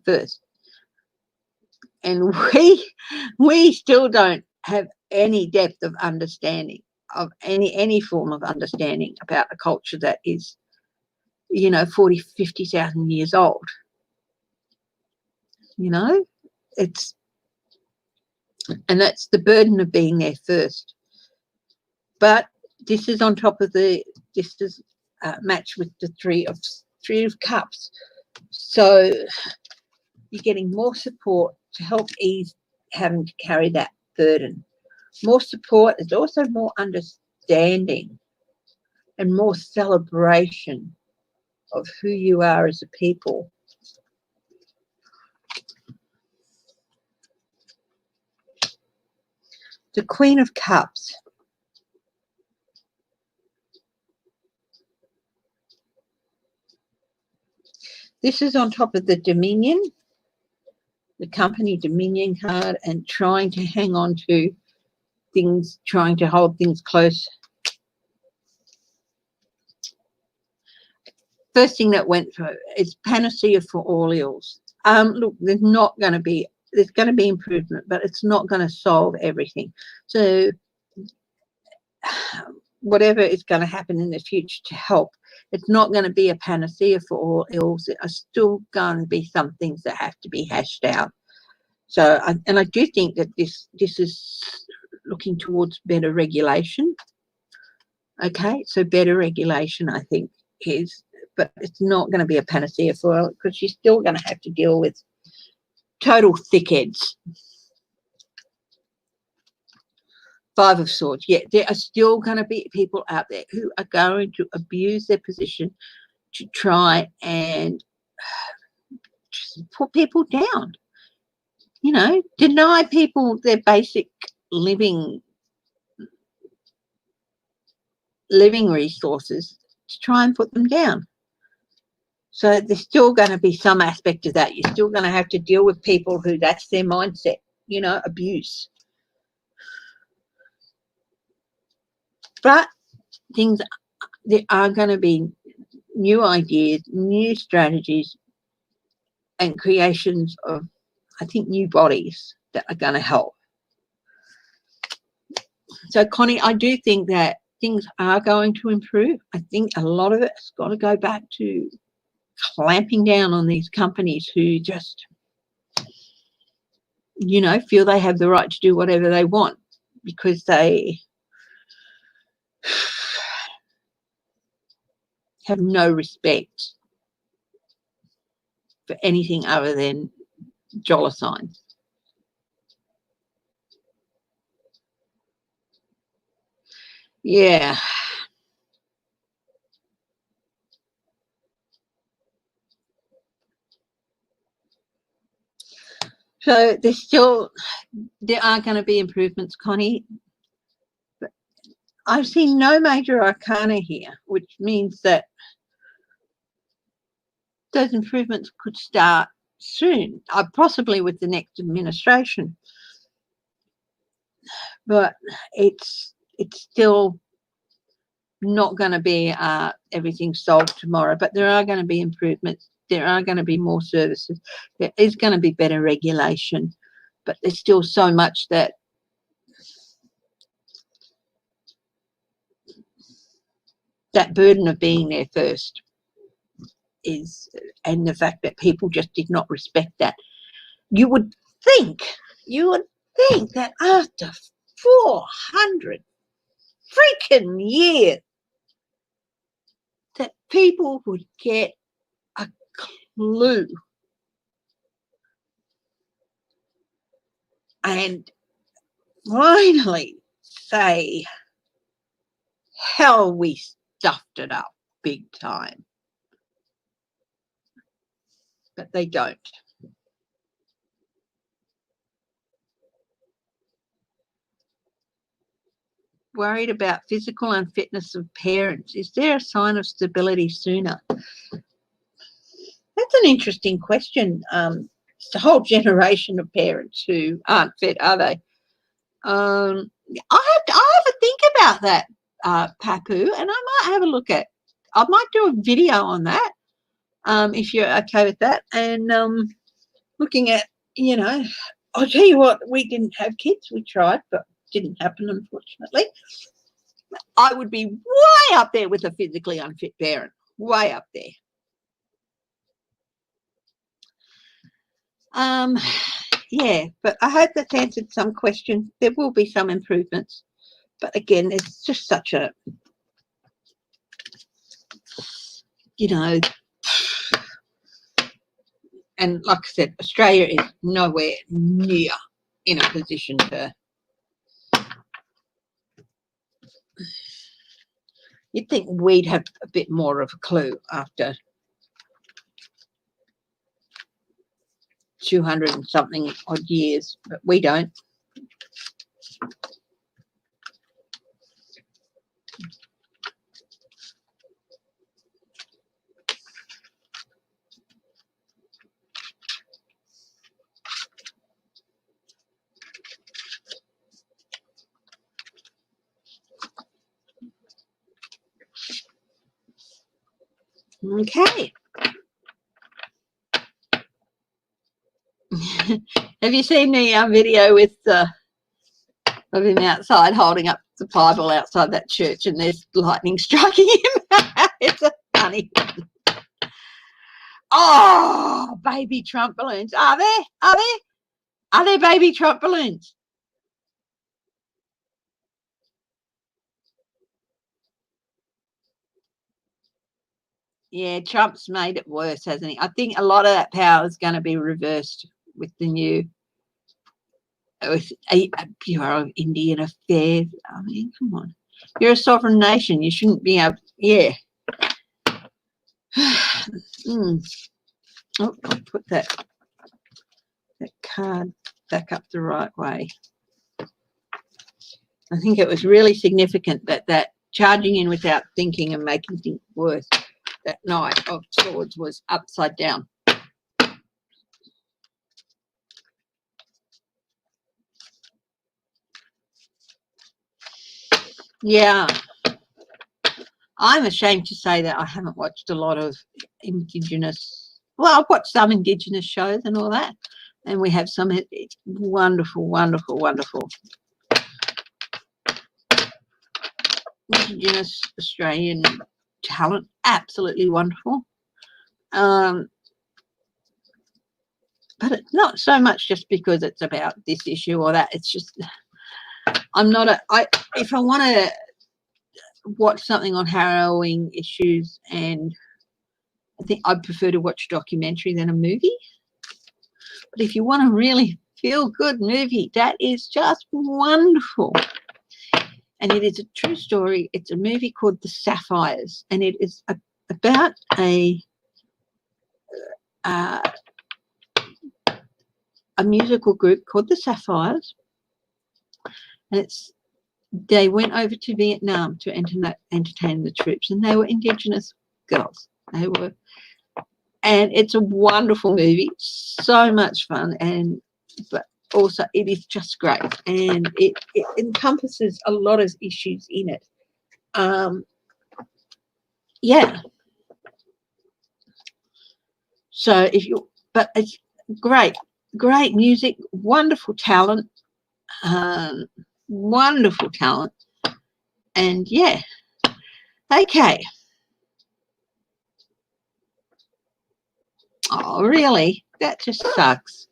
first. And we still don't have any depth of understanding, of any form of understanding about a culture that is you know, 40, 50,000 years old. You know, and that's the burden of being there first. But this is on top of this is matched with the three of cups. So you're getting more support to help ease having to carry that burden. More support is also more understanding and more celebration of who you are as a people. The Queen of Cups. This is on top of the Dominion, the company Dominion card, and trying to hang on to things, trying to hold things close. First thing that went through is panacea for all ills. Look, there's going to be improvement, but it's not going to solve everything. So whatever is going to happen in the future to help, it's not going to be a panacea for all ills. There are still going to be some things that have to be hashed out. So, I do think that this is looking towards better regulation. Okay, so better regulation, I think, is, but it's not going to be a panacea for all, because you're still going to have to deal with total thickheads. Five of Swords. Yeah, there are still going to be people out there who are going to abuse their position to try and just put people down. You know, deny people their basic living resources to try and put them down. So there's still going to be some aspect of that. You're still going to have to deal with people who that's their mindset, you know, abuse. But there are going to be new ideas, new strategies, and creations of, I think, new bodies that are going to help. So, Connie, I do think that things are going to improve. I think a lot of it's got to go back to clamping down on these companies who just, you know, feel they have the right to do whatever they want because they have no respect for anything other than dollar signs. Yeah. So there are going to be improvements, Connie. But I've seen no major arcana here, which means that those improvements could start soon, possibly with the next administration. But it's still not going to be everything solved tomorrow. But there are going to be improvements. There are going to be more services. There is going to be better regulation. But there's still so much that burden of being there first is, and the fact that people just did not respect that. You would think that after 400 freaking years that people would get a clue and finally say, hell, we stuffed it up big time. But they don't. Worried about physical unfitness of parents. Is there a sign of stability sooner? That's an interesting question. It's a whole generation of parents who aren't fit, are they? I have to think about that, Papu, and I might have a look at. I might do a video on that, if you're okay with that. And looking at, you know, I'll tell you what, we didn't have kids. We tried, but it didn't happen, unfortunately. I would be way up there with a physically unfit parent, way up there. Yeah, but I hope that's answered some questions. There will be some improvements, but again, it's just such a, you know, and like I said, Australia is nowhere near in a position to, you'd think we'd have a bit more of a clue after 200 and something odd years, but we don't. Okay. Have you seen the video with of him outside holding up the Bible outside that church and there's lightning striking him? It's a funny one. Oh, baby Trump balloons. Are there? Are there? Are there baby Trump balloons? Yeah, Trump's made it worse, hasn't he? I think a lot of that power is going to be reversed with the new Bureau of Indian Affairs. I mean, come on. You're a sovereign nation. You shouldn't be able, yeah. Oh, I'll put that card back up the right way. I think it was really significant that charging in without thinking and making things worse, that Knight of Swords was upside down. Yeah. I'm ashamed to say that I haven't watched a lot of Indigenous, well, I've watched some Indigenous shows and all that, and we have some wonderful, wonderful, wonderful Indigenous Australian talent, absolutely wonderful. But it's not so much just because it's about this issue or that. It's just, I'm not if I want to watch something on harrowing issues, and I think I'd prefer to watch a documentary than a movie. But if you want a really feel good movie, that is just wonderful. And it is a true story. It's a movie called The Sapphires, and it is about a musical group called The Sapphires, and they went over to Vietnam to entertain the troops, and they were Indigenous girls. And it's a wonderful movie, so much fun, but also it is just great, and it encompasses a lot of issues in it. Yeah. So but it's great music, wonderful talent, wonderful talent, and yeah. Okay. Oh, really? That just sucks.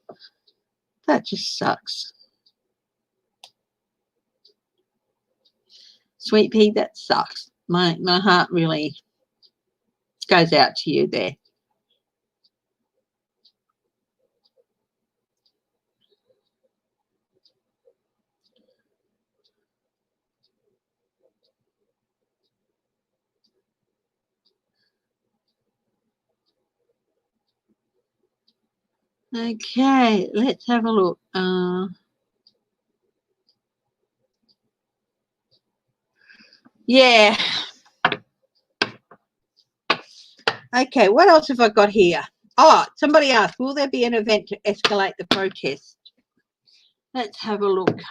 That just sucks. Sweet pea, that sucks. My heart really goes out to you there. Okay, let's have a look. Yeah. Okay, what else have I got here? Oh, somebody asked, will there be an event to escalate the protest? Let's have a look.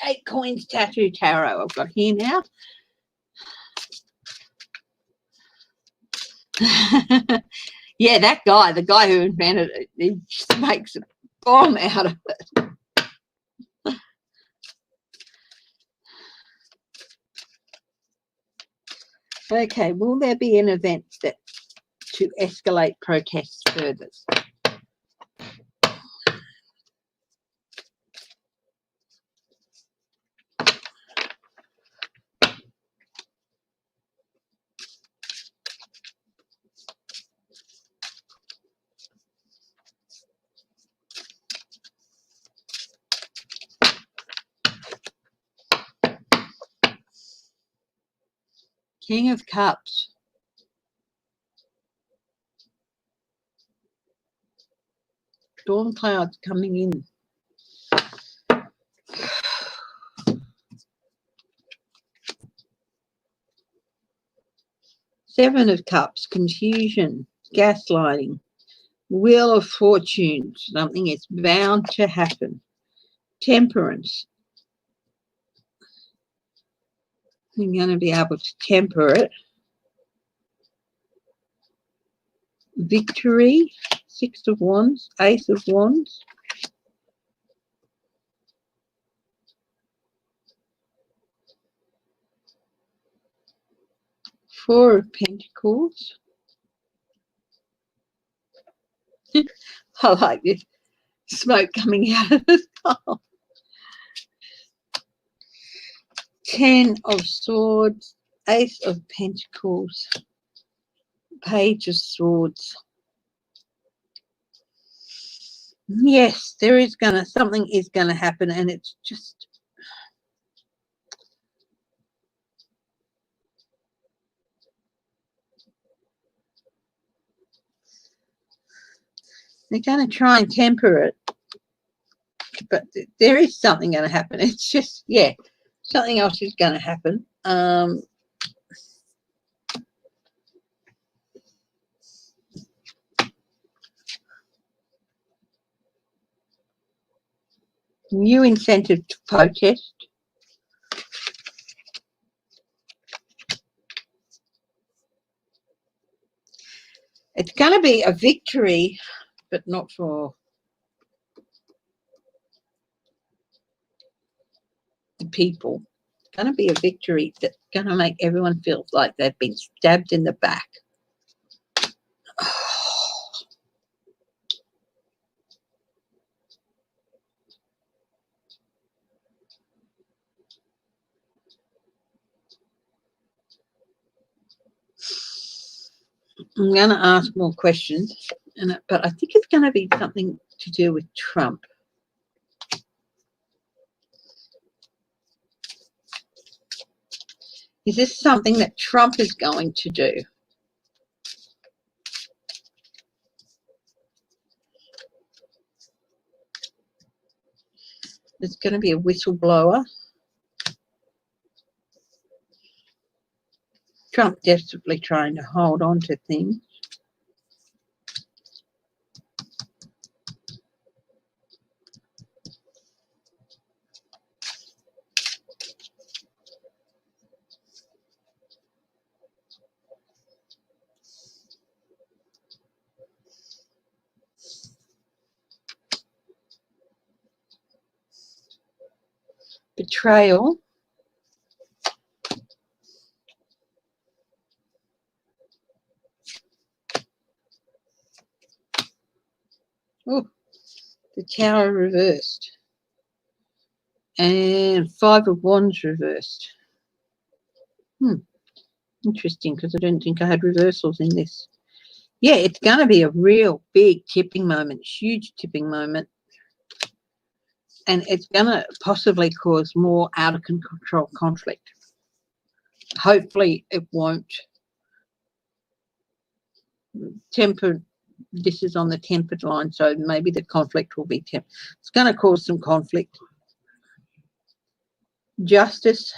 Eight Coins Tattoo Tarot I've got here now. Yeah, that guy, the guy who invented it, he just makes a bomb out of it. Okay, will there be an event that to escalate protests further? King of Cups. Storm clouds coming in. Seven of Cups, confusion, gaslighting, Wheel of Fortune, something is bound to happen. Temperance. I'm going to be able to temper it. Victory, Six of Wands, Ace of Wands. Four of Pentacles. I like this smoke coming out of the skull. 10 of Swords, Ace of Pentacles, Page of Swords. Yes, there is something is gonna happen, and it's just they're gonna try and temper it, but there is something gonna happen. It's just, yeah, something else is gonna happen. New incentive to protest. It's going to be a victory, but not for the people. It's going to be a victory that's going to make everyone feel like they've been stabbed in the back. I'm going to ask more questions, but I think it's going to be something to do with Trump. Is this something that Trump is going to do? There's going to be a whistleblower. Trump desperately trying to hold on to things. Betrayal. Oh, the Tower reversed. And Five of Wands reversed. Interesting, because I don't think I had reversals in this. Yeah, it's going to be a real big tipping moment, huge tipping moment. And it's going to possibly cause more out of control conflict. Hopefully it won't temper. This is on the tempered line, so maybe the conflict will be tempered. It's going to cause some conflict. Justice.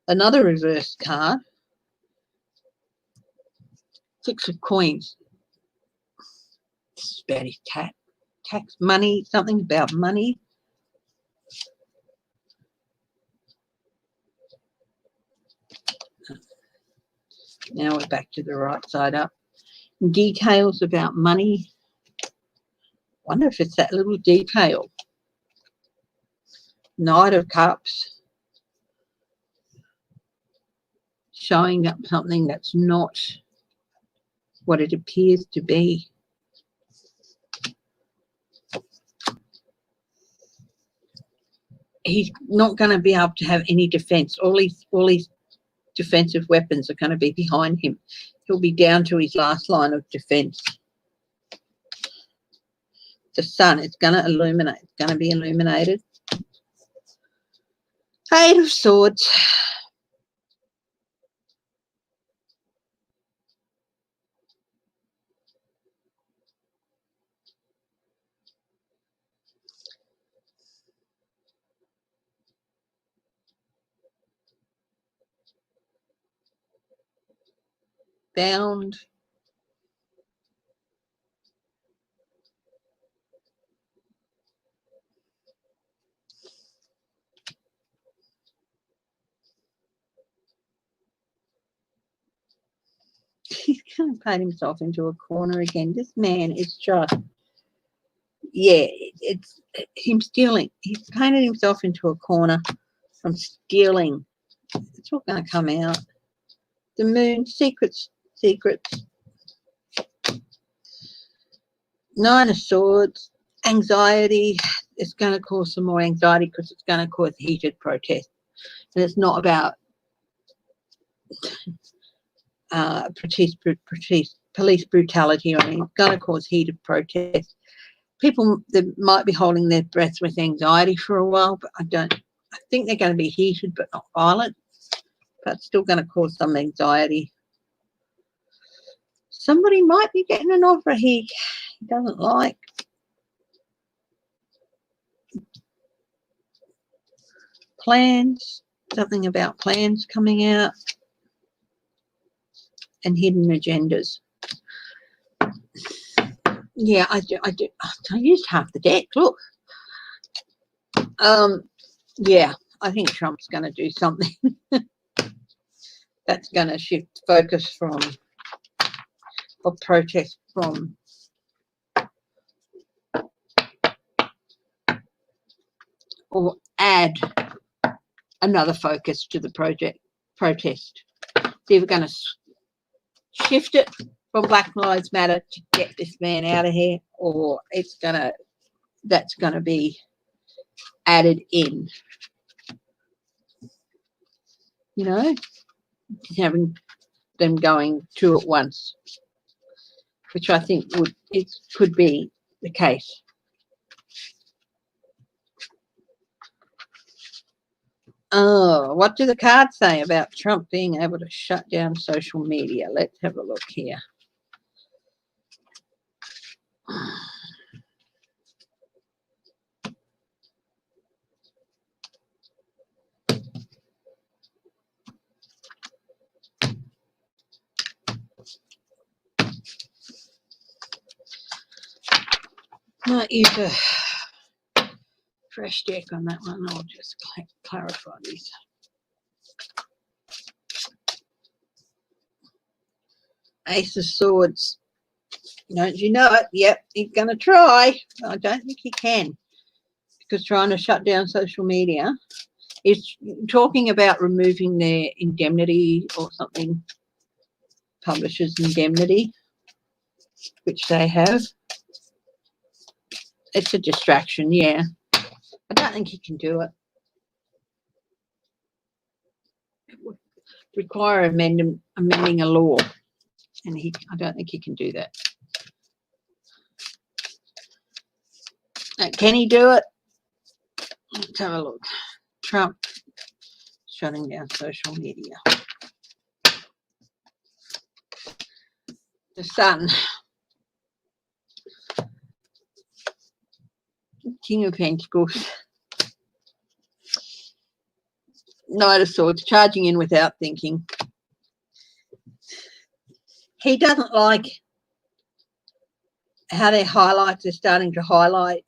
Another reverse card. Six of Coins. This is about his tax money, something about money. Now we're back to the right side up. Details about money. Wonder if it's that little detail. Knight of Cups. Showing up something that's not what it appears to be. He's not going to be able to have any defense. All his defensive weapons are going to be behind him. He'll be down to his last line of defense. The sun, it's going to illuminate. It's going to be illuminated. Eight of Swords. Bound. He's kind of painted himself into a corner again. This man is just, yeah, it's him stealing. He's painted himself into a corner from stealing. It's all going to come out. The moon, secrets. Nine of Swords, anxiety. It's going to cause some more anxiety because it's going to cause heated protest. And it's not about police brutality or anything. It's going to cause heated protest. People that might be holding their breath with anxiety for a while, but I think they're going to be heated but not violent. But still going to cause some anxiety. Somebody might be getting an offer he doesn't like. Plans, something about plans coming out. And hidden agendas. Yeah, I do. I used half the deck, look. Yeah, I think Trump's going to do something. That's going to shift focus of protest from or add another focus to the protest. They're going to shift it from Black Lives Matter to get this man out of here, or that's going to be added in. You know, having them going two at once, which I think could be the case. Oh, what do the cards say about Trump being able to shut down social media? Let's have a look here. Might use a fresh deck on that one. I'll just clarify these. Ace of Swords. Don't you know it? Yep, he's going to try. I don't think he can, because trying to shut down social media is talking about removing their indemnity or something, publishers' indemnity, which they have. It's a distraction, yeah. I don't think he can do it. It would require amending a law, and I don't think he can do that. Now, can he do it? Let's have a look. Trump shutting down social media. The Sun. King of Pentacles. Knight of Swords, charging in without thinking. He doesn't like how their highlights are starting to highlight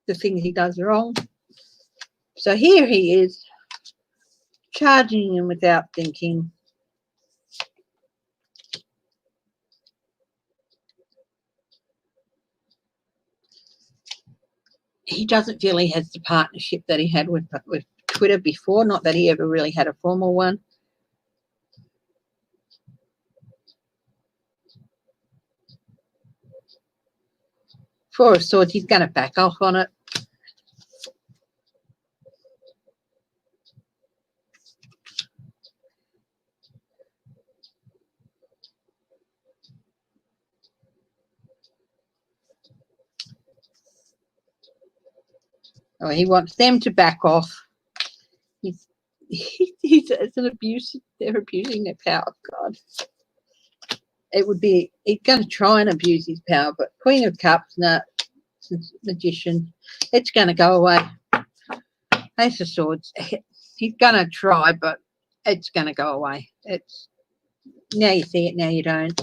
the things he does wrong. So here he is, charging in without thinking. he doesn't feel he has the partnership that he had with Twitter before, not that he ever really had a formal one. Four of Swords, he's going to back off on it. Oh, he wants them to back off. It's an abuse. They're abusing their power. God, it would be. He's going to try and abuse his power, but Queen of Cups, no, Magician, it's going to go away. Ace of Swords, he's going to try, but it's going to go away. It's now you see it, now you don't.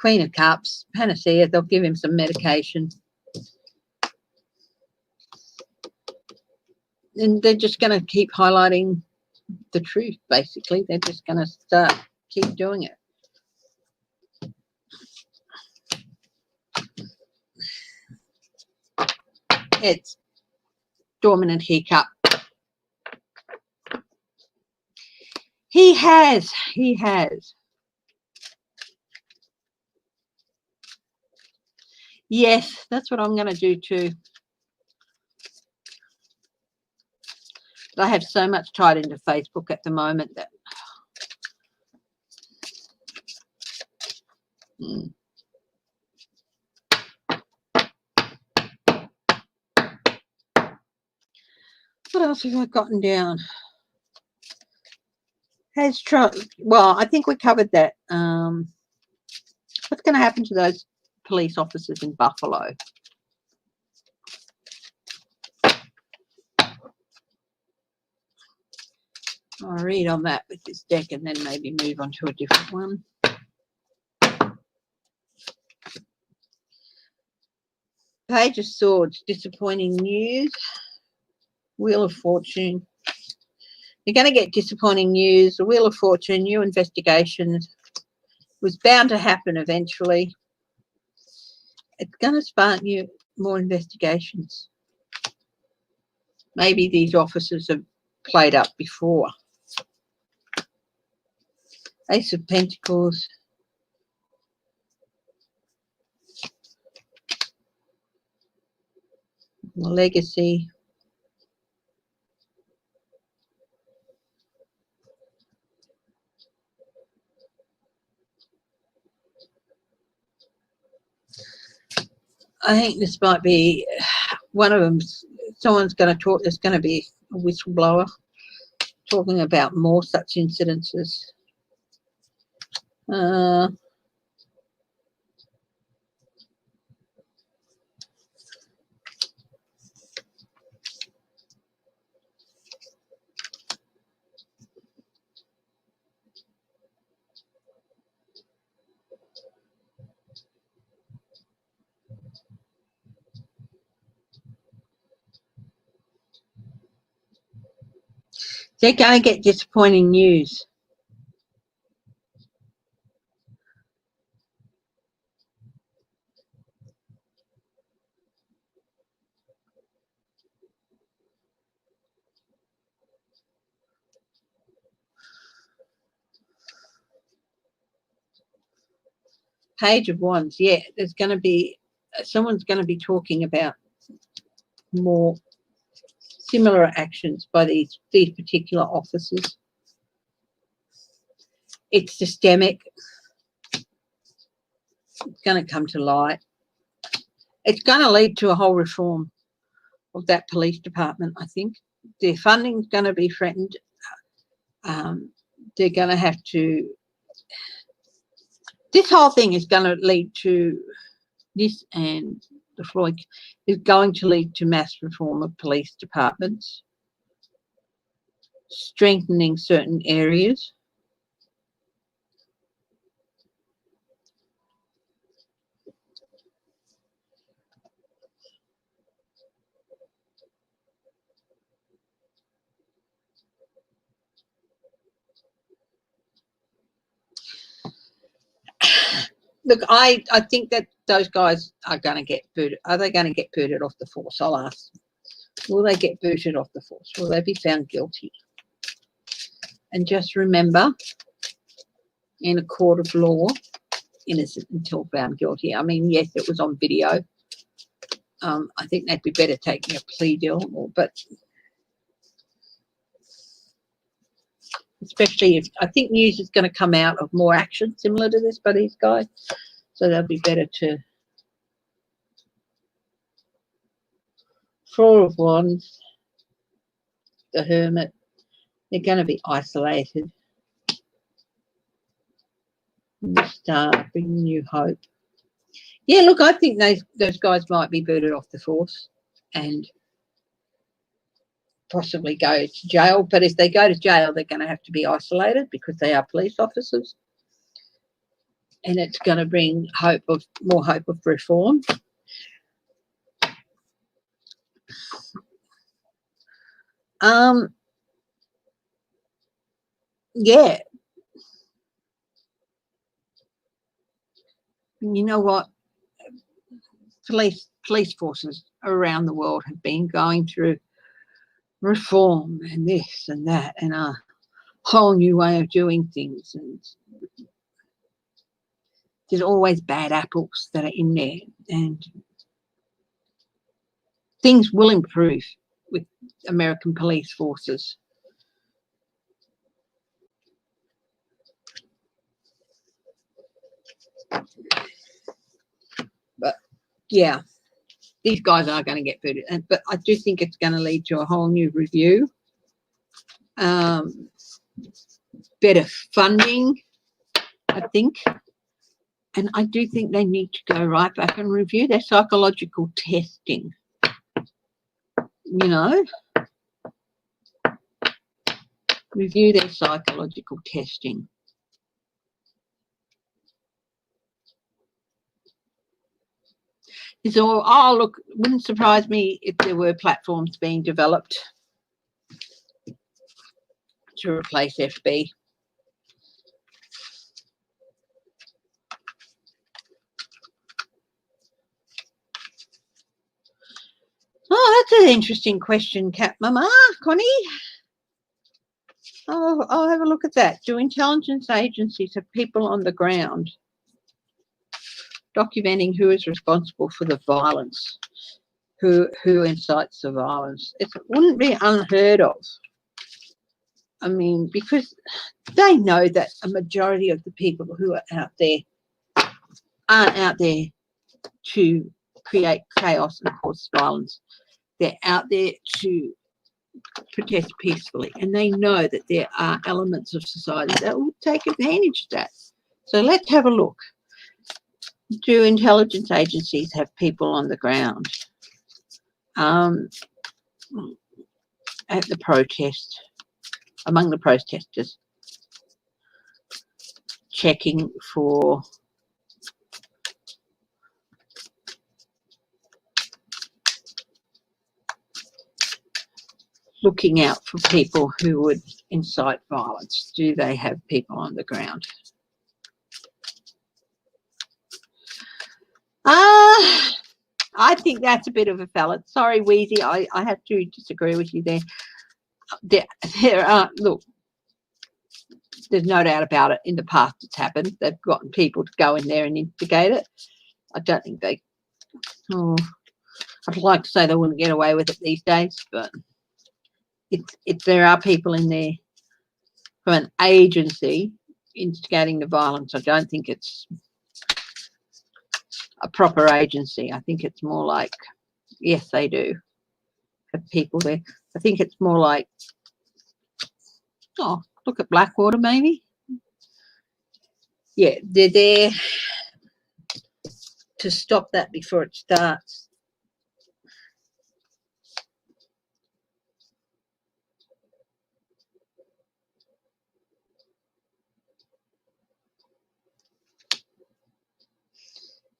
Queen of Cups, Panacea, they'll give him some medication. And they're just going to keep highlighting the truth, basically. They're just going to keep doing it. It's Dominant Hiccup. He has. Yes, that's what I'm going to do too. But I have so much tied into Facebook at the moment that What else have I gotten down? Well, I think we covered that. What's going to happen to those police officers in Buffalo? I'll read on that with this deck and then maybe move on to a different one. Page of Swords, disappointing news. Wheel of Fortune. You're going to get disappointing news. The Wheel of Fortune, new investigations. Was bound to happen eventually. It's going to spark more investigations. Maybe these officers have played up before. Ace of Pentacles. Legacy. I think this might be one of them. Someone's going to talk. There's going to be a whistleblower talking about more such incidences. They're going to get disappointing news. Page of Wands, yeah, there's going to be, someone's going to be talking about more similar actions by these particular officers. It's systemic. It's going to come to light. It's going to lead to a whole reform of that police department, I think. Their funding's going to be threatened. They're going to have to... This whole thing is going to lead to this, and the Floyd is going to lead to mass reform of police departments, strengthening certain areas. Look, I think that those guys are going to get booted. Are they going to get booted off the force? I'll ask. Will they get booted off the force? Will they be found guilty? And just remember, in a court of law, innocent until found guilty. I mean, yes, it was on video. I think they'd be better taking a plea deal, but especially if I think news is going to come out of more action similar to this by these guys, so they'll be better to. Four of Wands, the Hermit, they're going to be isolated. The Star, bringing you hope. Yeah, look, I think those guys might be booted off the force and possibly go to jail. But if they go to jail, they're going to have to be isolated because they are police officers. And it's going to bring more hope of reform. Yeah. You know what? Police forces around the world have been going through reform and this and that and a whole new way of doing things, and there's always bad apples that are in there, and things will improve with American police forces. But yeah, these guys are going to get booted, but I do think it's going to lead to a whole new review, better funding, I think. And I do think they need to go right back and review their psychological testing. You know, review their psychological testing. It's all, oh, look, it wouldn't surprise me if there were platforms being developed to replace FB. Oh, that's an interesting question, Cat Mama. Connie? Oh, I'll have a look at that. Do intelligence agencies have people on the ground documenting who is responsible for the violence, who incites the violence? It wouldn't be unheard of. I mean, because they know that a majority of the people who are out there aren't out there to create chaos and cause violence. They're out there to protest peacefully, and they know that there are elements of society that will take advantage of that. So let's have a look. Do intelligence agencies have people on the ground at the protest, among the protesters, checking for looking out for people who would incite violence? Do they have people on the ground? I think that's a bit of a fella. Sorry, Wheezy, I have to disagree with you there. There are, look, there's no doubt about it. In the past, it's happened. They've gotten people to go in there and instigate it. I don't think they, I'd like to say they wouldn't get away with it these days, but if there are people in there from an agency instigating the violence, I don't think it's a proper agency. I think it's more like, yes, they do have people there. I think it's more like, oh, look at Blackwater maybe. Yeah, they're there to stop that before it starts.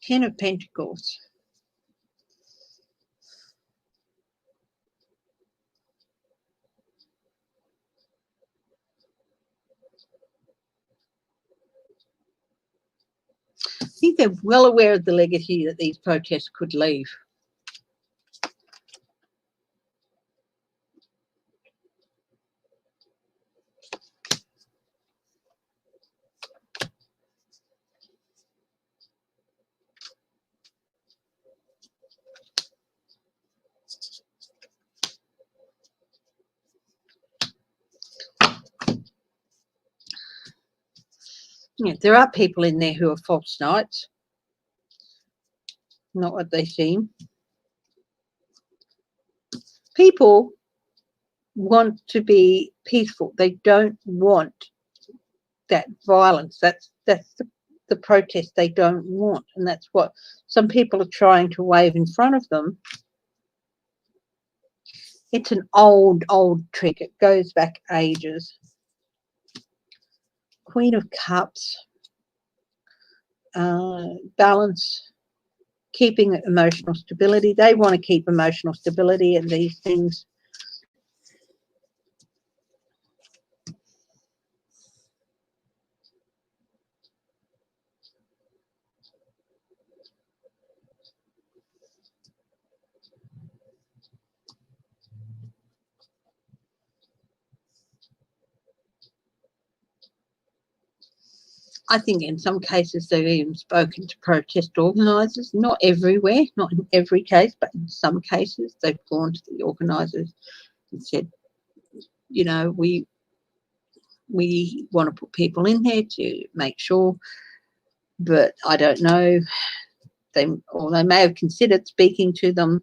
Ten of Pentacles. think they're well aware of the legacy that these protests could leave. Yeah, there are people in there who are false knights, not what they seem. People want to be peaceful. They don't want that violence. That's the protest they don't want, and that's what some people are trying to wave in front of them. It's an old trick. It goes back ages. Queen of Cups, balance, keeping emotional stability. They want to keep emotional stability in these things. I think in some cases they've even spoken to protest organisers, not everywhere, not in every case, but in some cases they've gone to the organisers and said, you know, we want to put people in there to make sure, but I don't know, they may have considered speaking to them.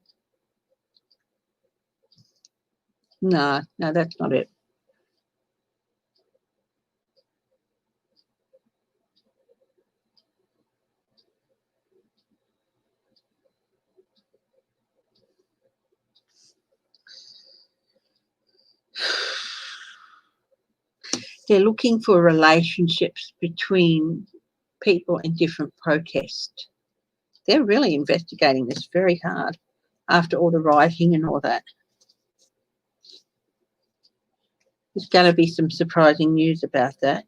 No, that's not it. They're looking for relationships between people in different protests. They're really investigating this very hard after all the rioting and all that. There's going to be some surprising news about that.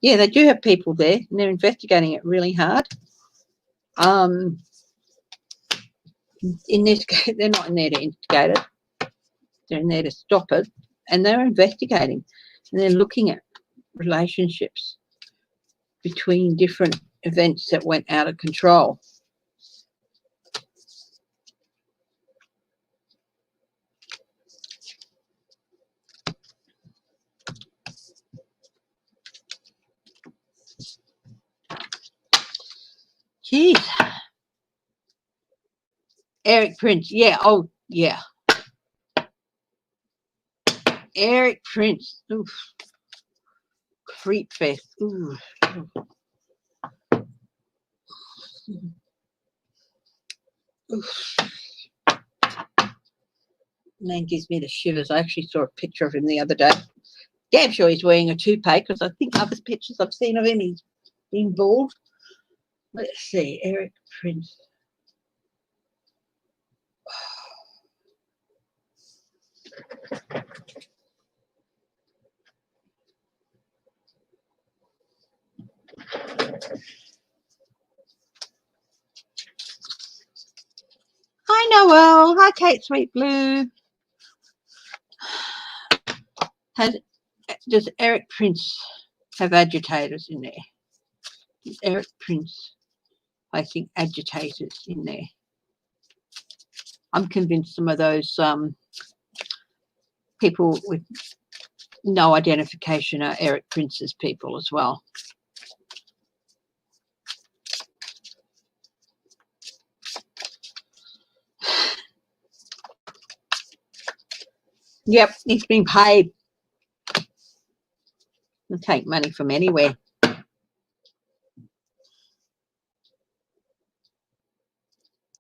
Yeah, they do have people there, and they're investigating it really hard. In this case, they're not in there to instigate it. They're in there to stop it, and they're investigating, and they're looking at relationships between different events that went out of control. Jeez. Eric Prince, yeah, oh, yeah. Eric Prince, oof. Creep fest, ooh. Oof. Man gives me the shivers. I actually saw a picture of him the other day. Damn sure he's wearing a toupee, because I think other pictures I've seen of him, he's been bald. Let's see, Eric Prince. Hi, Noel. Hi, Kate Sweet Blue. Does Eric Prince have agitators in there? Does Eric Prince, I think, agitators in there? I'm convinced some of those people with no identification are Eric Prince's people as well. Yep, he's been paid. He'll take money from anywhere.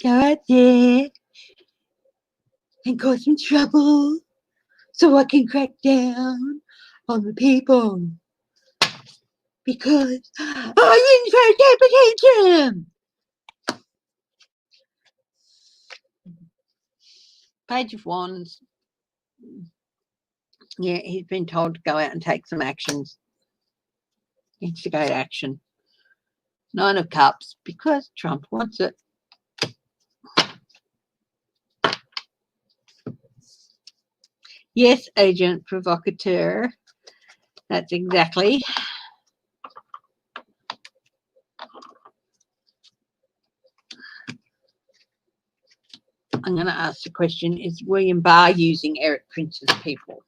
Go out there and cause some trouble so I can crack down on the people, because I didn't for interpretation. Page of Wands. Yeah, he's been told to go out and take some actions. instigate action. 9 of Cups, because Trump wants it. Yes, agent provocateur. That's exactly. I'm going to ask the question, is William Barr using Eric Prince's people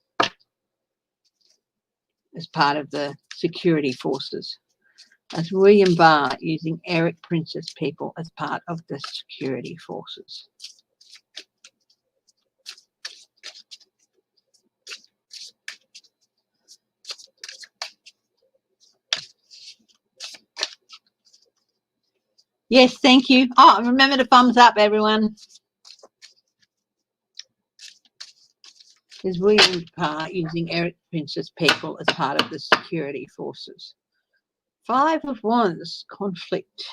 as part of the security forces? Is William Barr using Eric Prince's people as part of the security forces? Yes, thank you. Oh, remember to thumbs up, everyone. Is William Barr using Eric Prince's people as part of the security forces? 5 of Wands, conflict.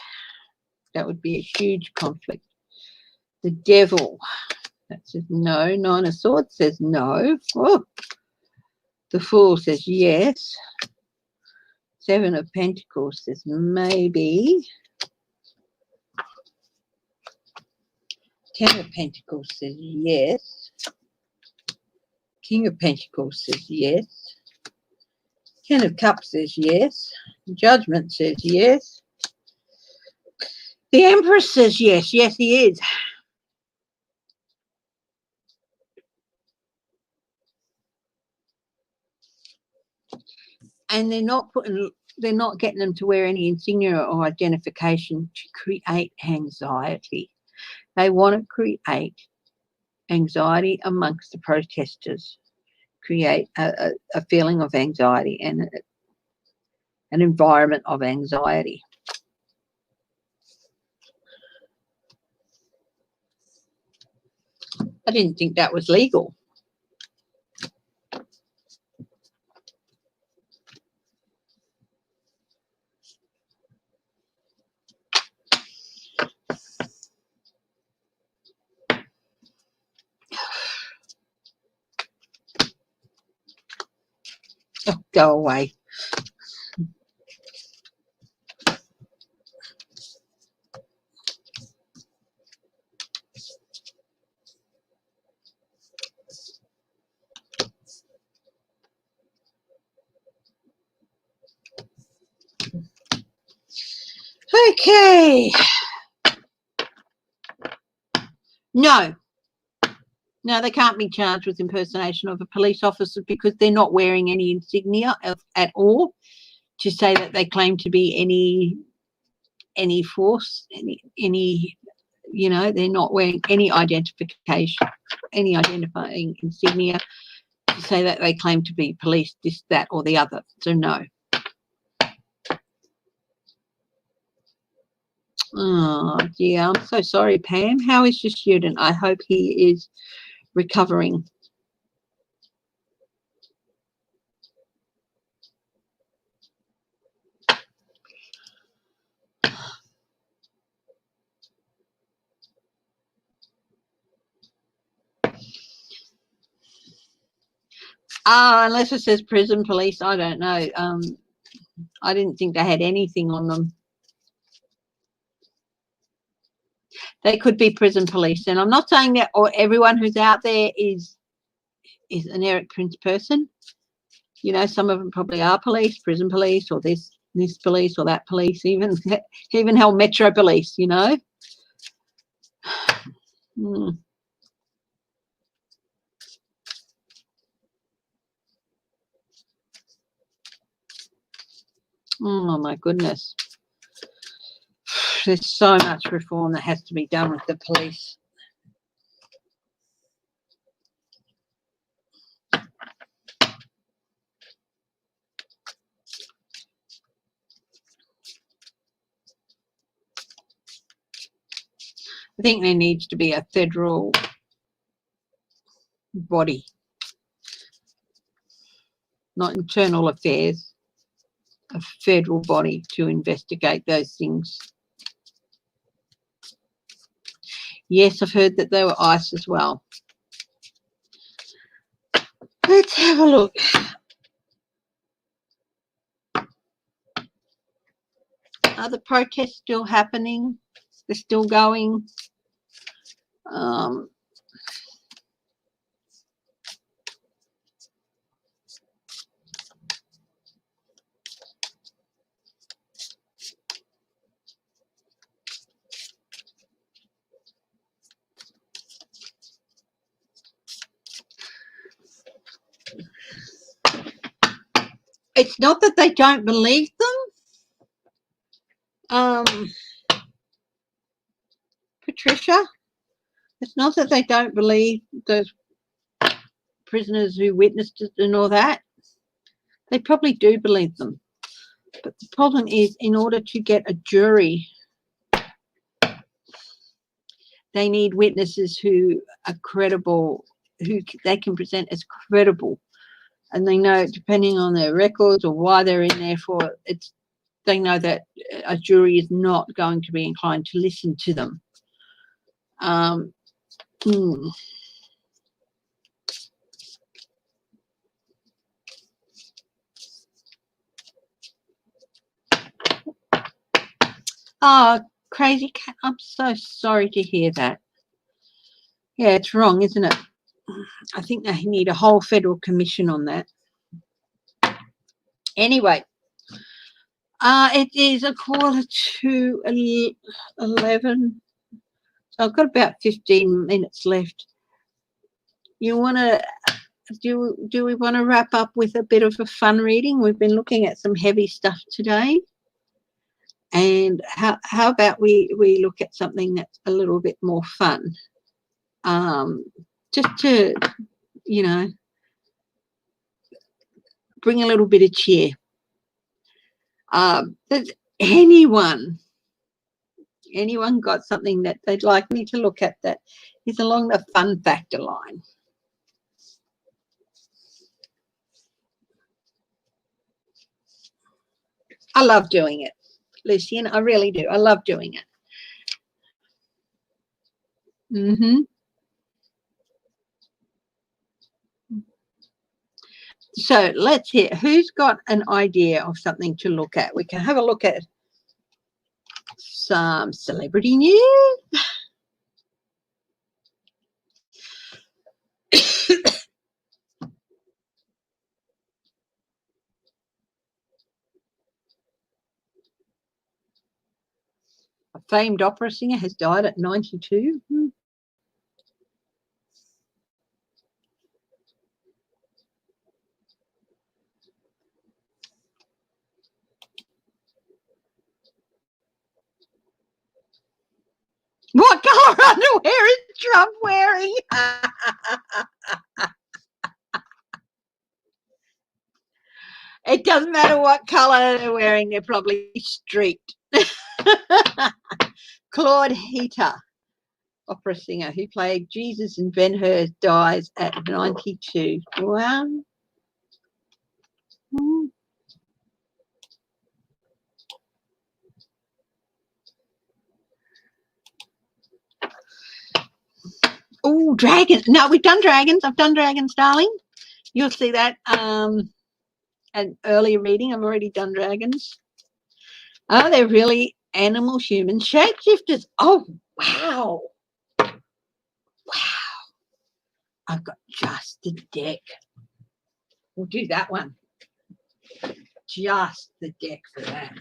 That would be a huge conflict. The Devil, that says no. 9 of Swords says no. Oh. The Fool says yes. 7 of Pentacles says maybe. 10 of Pentacles says yes. King of Pentacles says yes. 10 of Cups says yes. Judgment says yes. The Empress says yes. Yes, he is. And they're not getting them to wear any insignia or identification to create anxiety. They want to create anxiety amongst the protesters, create a feeling of anxiety and an environment of anxiety. I didn't think that was legal. Oh, go away. Okay. No, they can't be charged with impersonation of a police officer because they're not wearing any insignia at all to say that they claim to be any force, any you know, they're not wearing any identification, any identifying insignia to say that they claim to be police, this, that, or the other. So no. Oh dear, I'm so sorry, Pam. How is your student? I hope he is recovering. Unless it says prison police, I don't know. I didn't think they had anything on them. They could be prison police, and I'm not saying that or everyone who's out there is an Eric Prince person. You know, some of them probably are police, prison police, or this police or that police, even hell Metro Police, you know. Oh my goodness. There's so much reform that has to be done with the police. I think there needs to be a federal body, not internal affairs, a federal body to investigate those things. Yes, I've heard that they were ICE as well. Let's have a look. Are the protests still happening? They're still going. It's not that they don't believe them, Patricia. It's not that they don't believe those prisoners who witnessed it and all that. They probably do believe them. But the problem is, in order to get a jury, they need witnesses who are credible, who they can present as credible. And they know, depending on their records or why they're in there for, they know that a jury is not going to be inclined to listen to them. Oh, crazy cat, I'm so sorry to hear that. Yeah, it's wrong, isn't it? I think they need a whole federal commission on that. Anyway, it is 11:15. So I've got about 15 minutes left. You want to do we want to wrap up with a bit of a fun reading? We've been looking at some heavy stuff today. And how about we look at something that's a little bit more fun? Just to, you know, bring a little bit of cheer. Does anyone got something that they'd like me to look at that is along the fun factor line? I love doing it, Lucian. I really do. I love doing it. So let's hear who's got an idea of something to look at. We can have a look at some celebrity news. A famed opera singer has died at 92. What color underwear is Trump wearing? It doesn't matter what color they're wearing, they're probably streaked. Claude Heater, opera singer who played Jesus in Ben-Hur, dies at 92. Wow. Oh, dragons. No, we've done dragons. I've done dragons, darling. You'll see that an earlier reading. I've already done dragons. Oh, they're really animal human shapeshifters. Oh, wow. Wow. I've got just the deck. We'll do that one. Just the deck for that.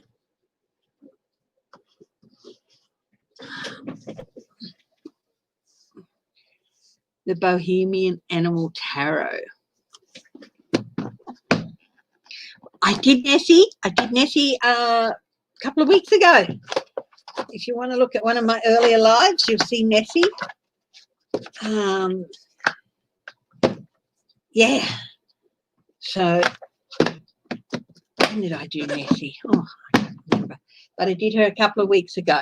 The Bohemian Animal Tarot. I did Nessie a couple of weeks ago. If you want to look at one of my earlier lives, you'll see Nessie. Yeah. So when did I do Nessie? Oh, I can't remember. But I did her a couple of weeks ago.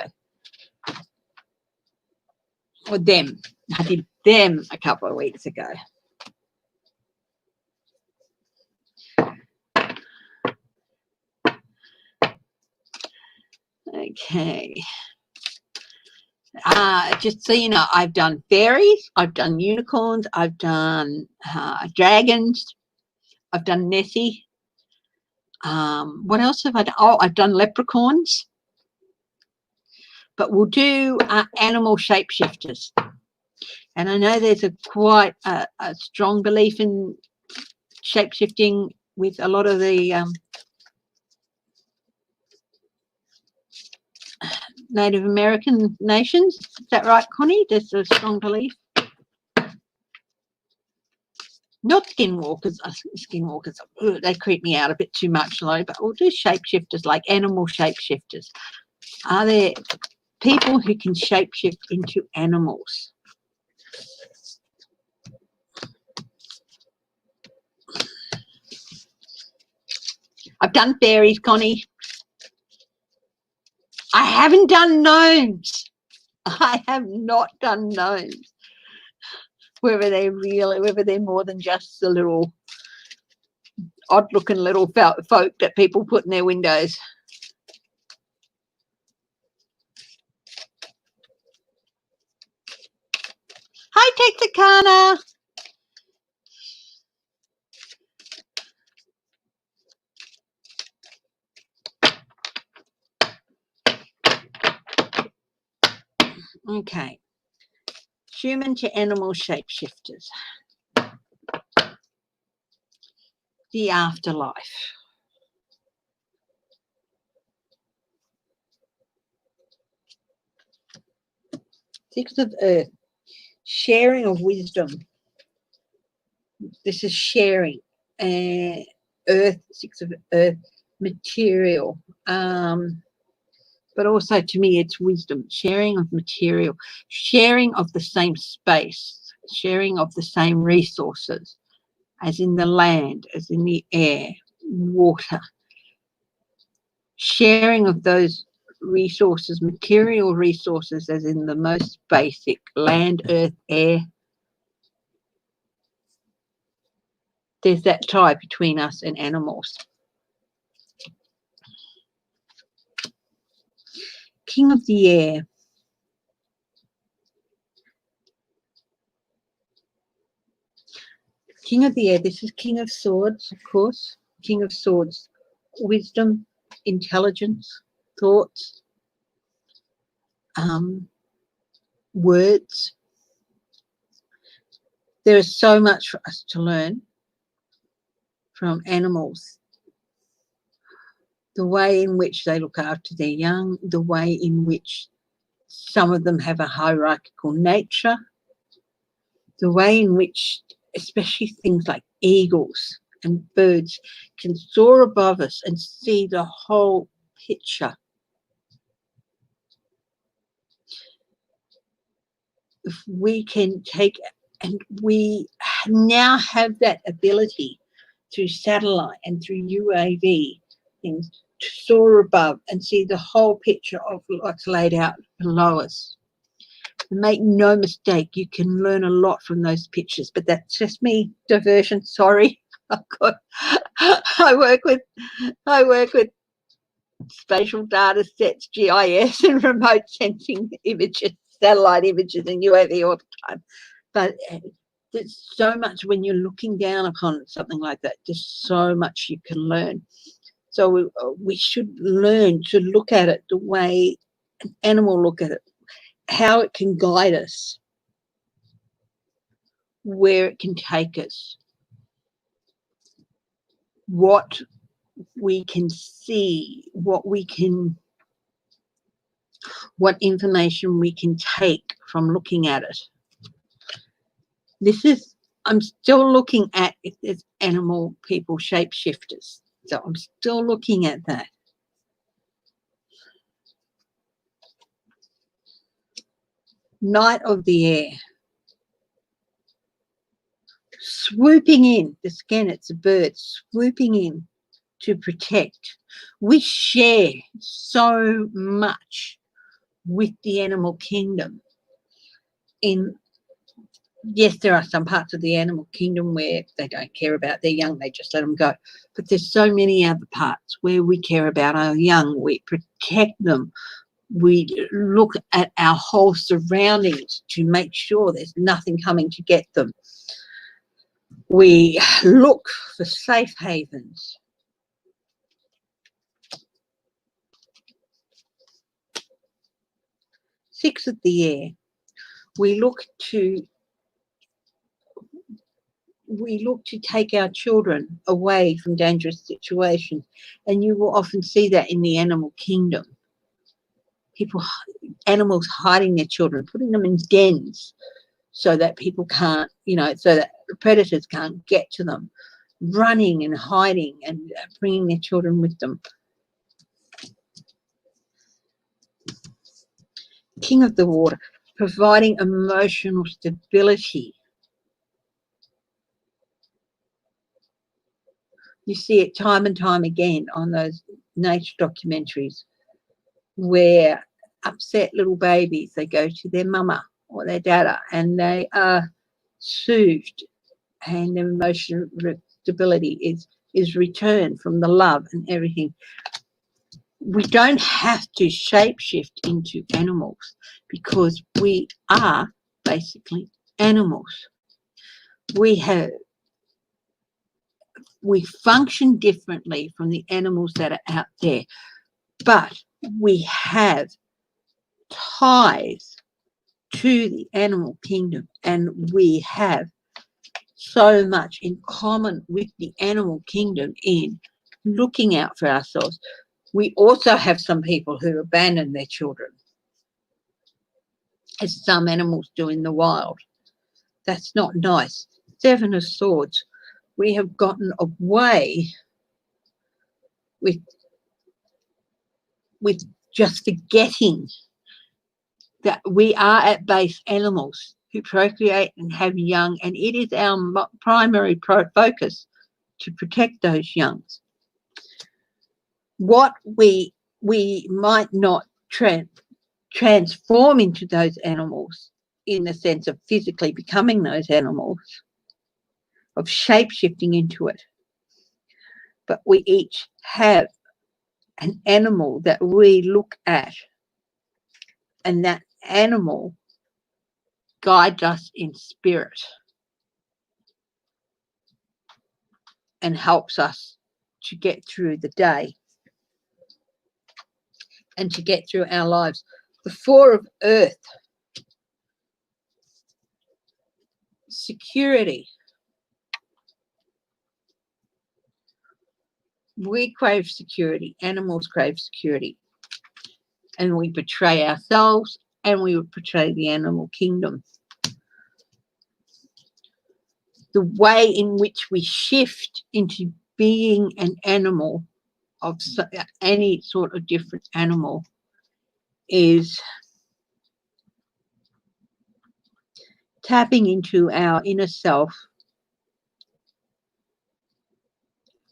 Or them. I did them a couple of weeks ago. Okay. Just so you know, I've done fairies, I've done unicorns, I've done dragons, I've done Nessie. What else have I done? Oh, I've done leprechauns. but we'll do animal shapeshifters. And I know there's quite a strong belief in shapeshifting with a lot of the Native American nations. Is that right, Connie? There's a strong belief. Not skinwalkers. Skinwalkers, they creep me out a bit too much, though. But we'll do shapeshifters, like animal shapeshifters. Are there people who can shapeshift into animals? I've done fairies, Connie. I haven't done gnomes. I have not done gnomes. Whether they're more than just the little odd-looking little folk that people put in their windows. Hi, Texarkana. Okay. Human to animal shapeshifters. The afterlife. Six of Earth. Sharing of wisdom. This is sharing. Earth, Six of Earth, material. But also to me it's wisdom, sharing of material, sharing of the same space, sharing of the same resources, as in the land, as in the air, water, sharing of those resources, material resources, as in the most basic, land, earth, air. There's that tie between us and animals. King of the air. King of the air, this is King of Swords, of course. King of Swords, wisdom, intelligence, thoughts, words. There is so much for us to learn from animals. The way in which they look after their young, the way in which some of them have a hierarchical nature, the way in which, especially things like eagles and birds, can soar above us and see the whole picture. If we can take, and we now have that ability through satellite and through UAV things to soar above and see the whole picture of what's laid out below us. Make no mistake, you can learn a lot from those pictures, but that's just me. Diversion, sorry. I work with spatial data sets, GIS and remote sensing images, satellite images and UAV all the time. But there's so much when you're looking down upon something like that, there's so much you can learn. So we should learn to look at it the way an animal look at it, how it can guide us, where it can take us, what we can see, what information we can take from looking at it. I'm still looking at if there's animal people shapeshifters. So I'm still looking at that. Knight of the air. Swooping in. Again, it's a bird. Swooping in to protect. We share so much with the animal kingdom. Yes, there are some parts of the animal kingdom where they don't care about their young, they just let them go. But there's so many other parts where we care about our young, we protect them, we look at our whole surroundings to make sure there's nothing coming to get them. We look for safe havens. Six of the air. We look to take our children away from dangerous situations, and you will often see that in the animal kingdom. Animals hiding their children, putting them in dens so that people can't, so that predators can't get to them, running and hiding and bringing their children with them. King of the water, providing emotional stability. You see it time and time again on those nature documentaries where upset little babies, they go to their mama or their dada and they are soothed, and their emotional stability is returned from the love and everything. We don't have to shapeshift into animals because we are basically animals. We function differently from the animals that are out there, but we have ties to the animal kingdom, and we have so much in common with the animal kingdom in looking out for ourselves. We also have some people who abandon their children, as some animals do in the wild. That's not nice. Seven of Swords. We have gotten away with just forgetting that we are at base animals who procreate and have young, and it is our primary focus to protect those youngs. What we might not transform into those animals in the sense of physically becoming those animals, of shape-shifting into it, but we each have an animal that we look at, and that animal guides us in spirit and helps us to get through the day and to get through our lives. The Four of Earth. Security. We crave security. Animals crave security. And we betray ourselves, and we would betray the animal kingdom. The way in which we shift into being an animal of any sort of different animal is tapping into our inner self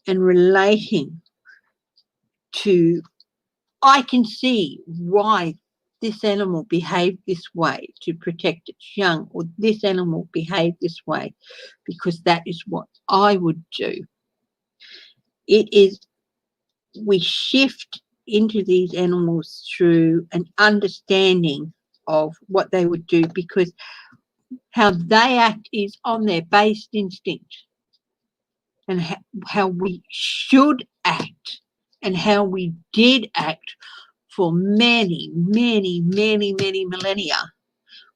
and relating to, I can see why this animal behaved this way to protect its young, or this animal behaved this way because that is what I would do. We shift into these animals through an understanding of what they would do, because how they act is on their base instinct, and how we should act and how we did act for many, many, many, many millennia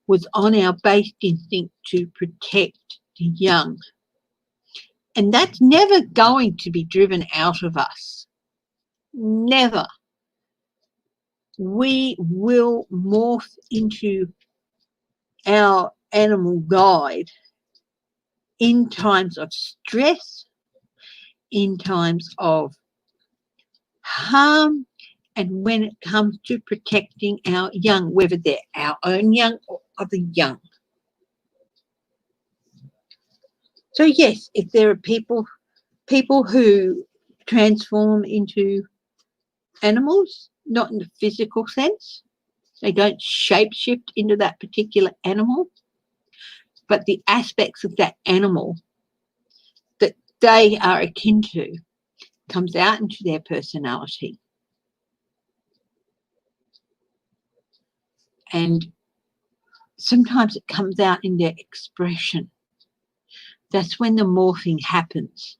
was on our base instinct to protect the young. And that's never going to be driven out of us. Never. We will morph into our animal guide in times of stress, in times of harm, and when it comes to protecting our young, whether they're our own young or other young. So yes, if there are people who transform into animals, not in the physical sense, they don't shapeshift into that particular animal, but the aspects of that animal that they are akin to comes out into their personality. And sometimes it comes out in their expression. That's when the morphing happens.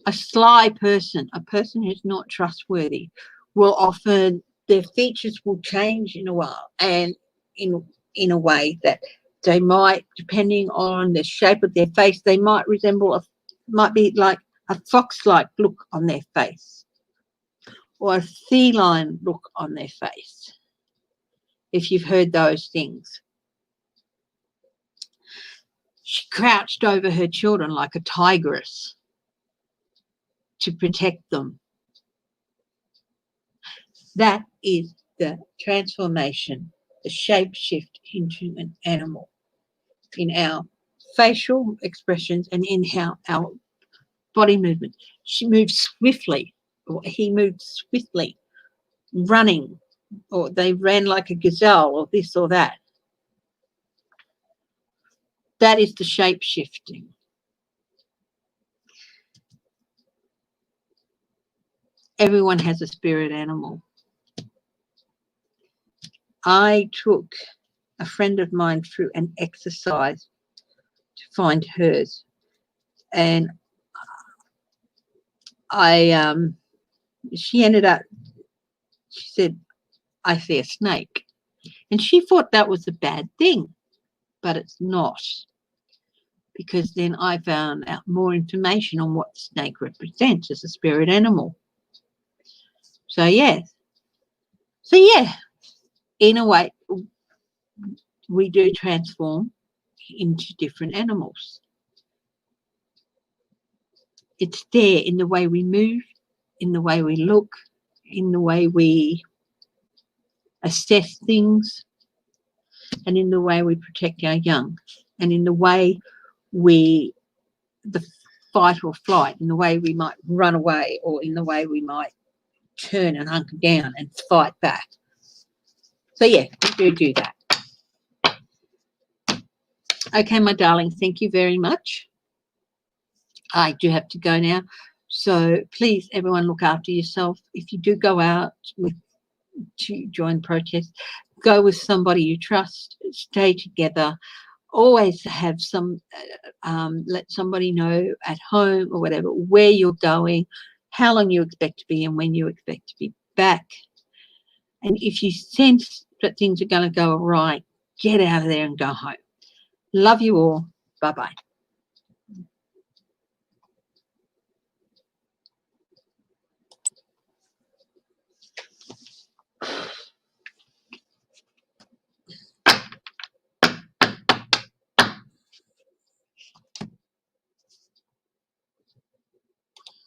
A sly person, a person who's not trustworthy, will often their features will change in a while, and in a way that they might, depending on the shape of their face, they might might be like a fox-like look on their face or a feline look on their face, if you've heard those things. She crouched over her children like a tigress to protect them. That is the transformation, the shape shift into an animal in our facial expressions and in how our body movement. She moved swiftly, or he moved swiftly, running, or they ran like a gazelle, or this or that. That is the shape shifting. Everyone has a spirit animal. I took a friend of mine through an exercise to find hers, and she ended up, she said, I see a snake. And she thought that was a bad thing, but it's not, because then I found out more information on what the snake represents as a spirit animal. So, yeah. So, yeah, in a way, we do transform into different animals. It's there in the way we move, in the way we look, in the way we assess things, and in the way we protect our young, and in the way the fight or flight, in the way we might run away, or in the way we might turn and hunker down and fight back. So, yeah, we do that. Okay, my darling, thank you very much. I do have to go now. So please, everyone, look after yourself. If you do go out to join protests, go with somebody you trust, stay together, always have let somebody know at home or whatever where you're going, how long you expect to be, and when you expect to be back. And if you sense that things are going to go awry, get out of there and go home. Love you all. Bye-bye.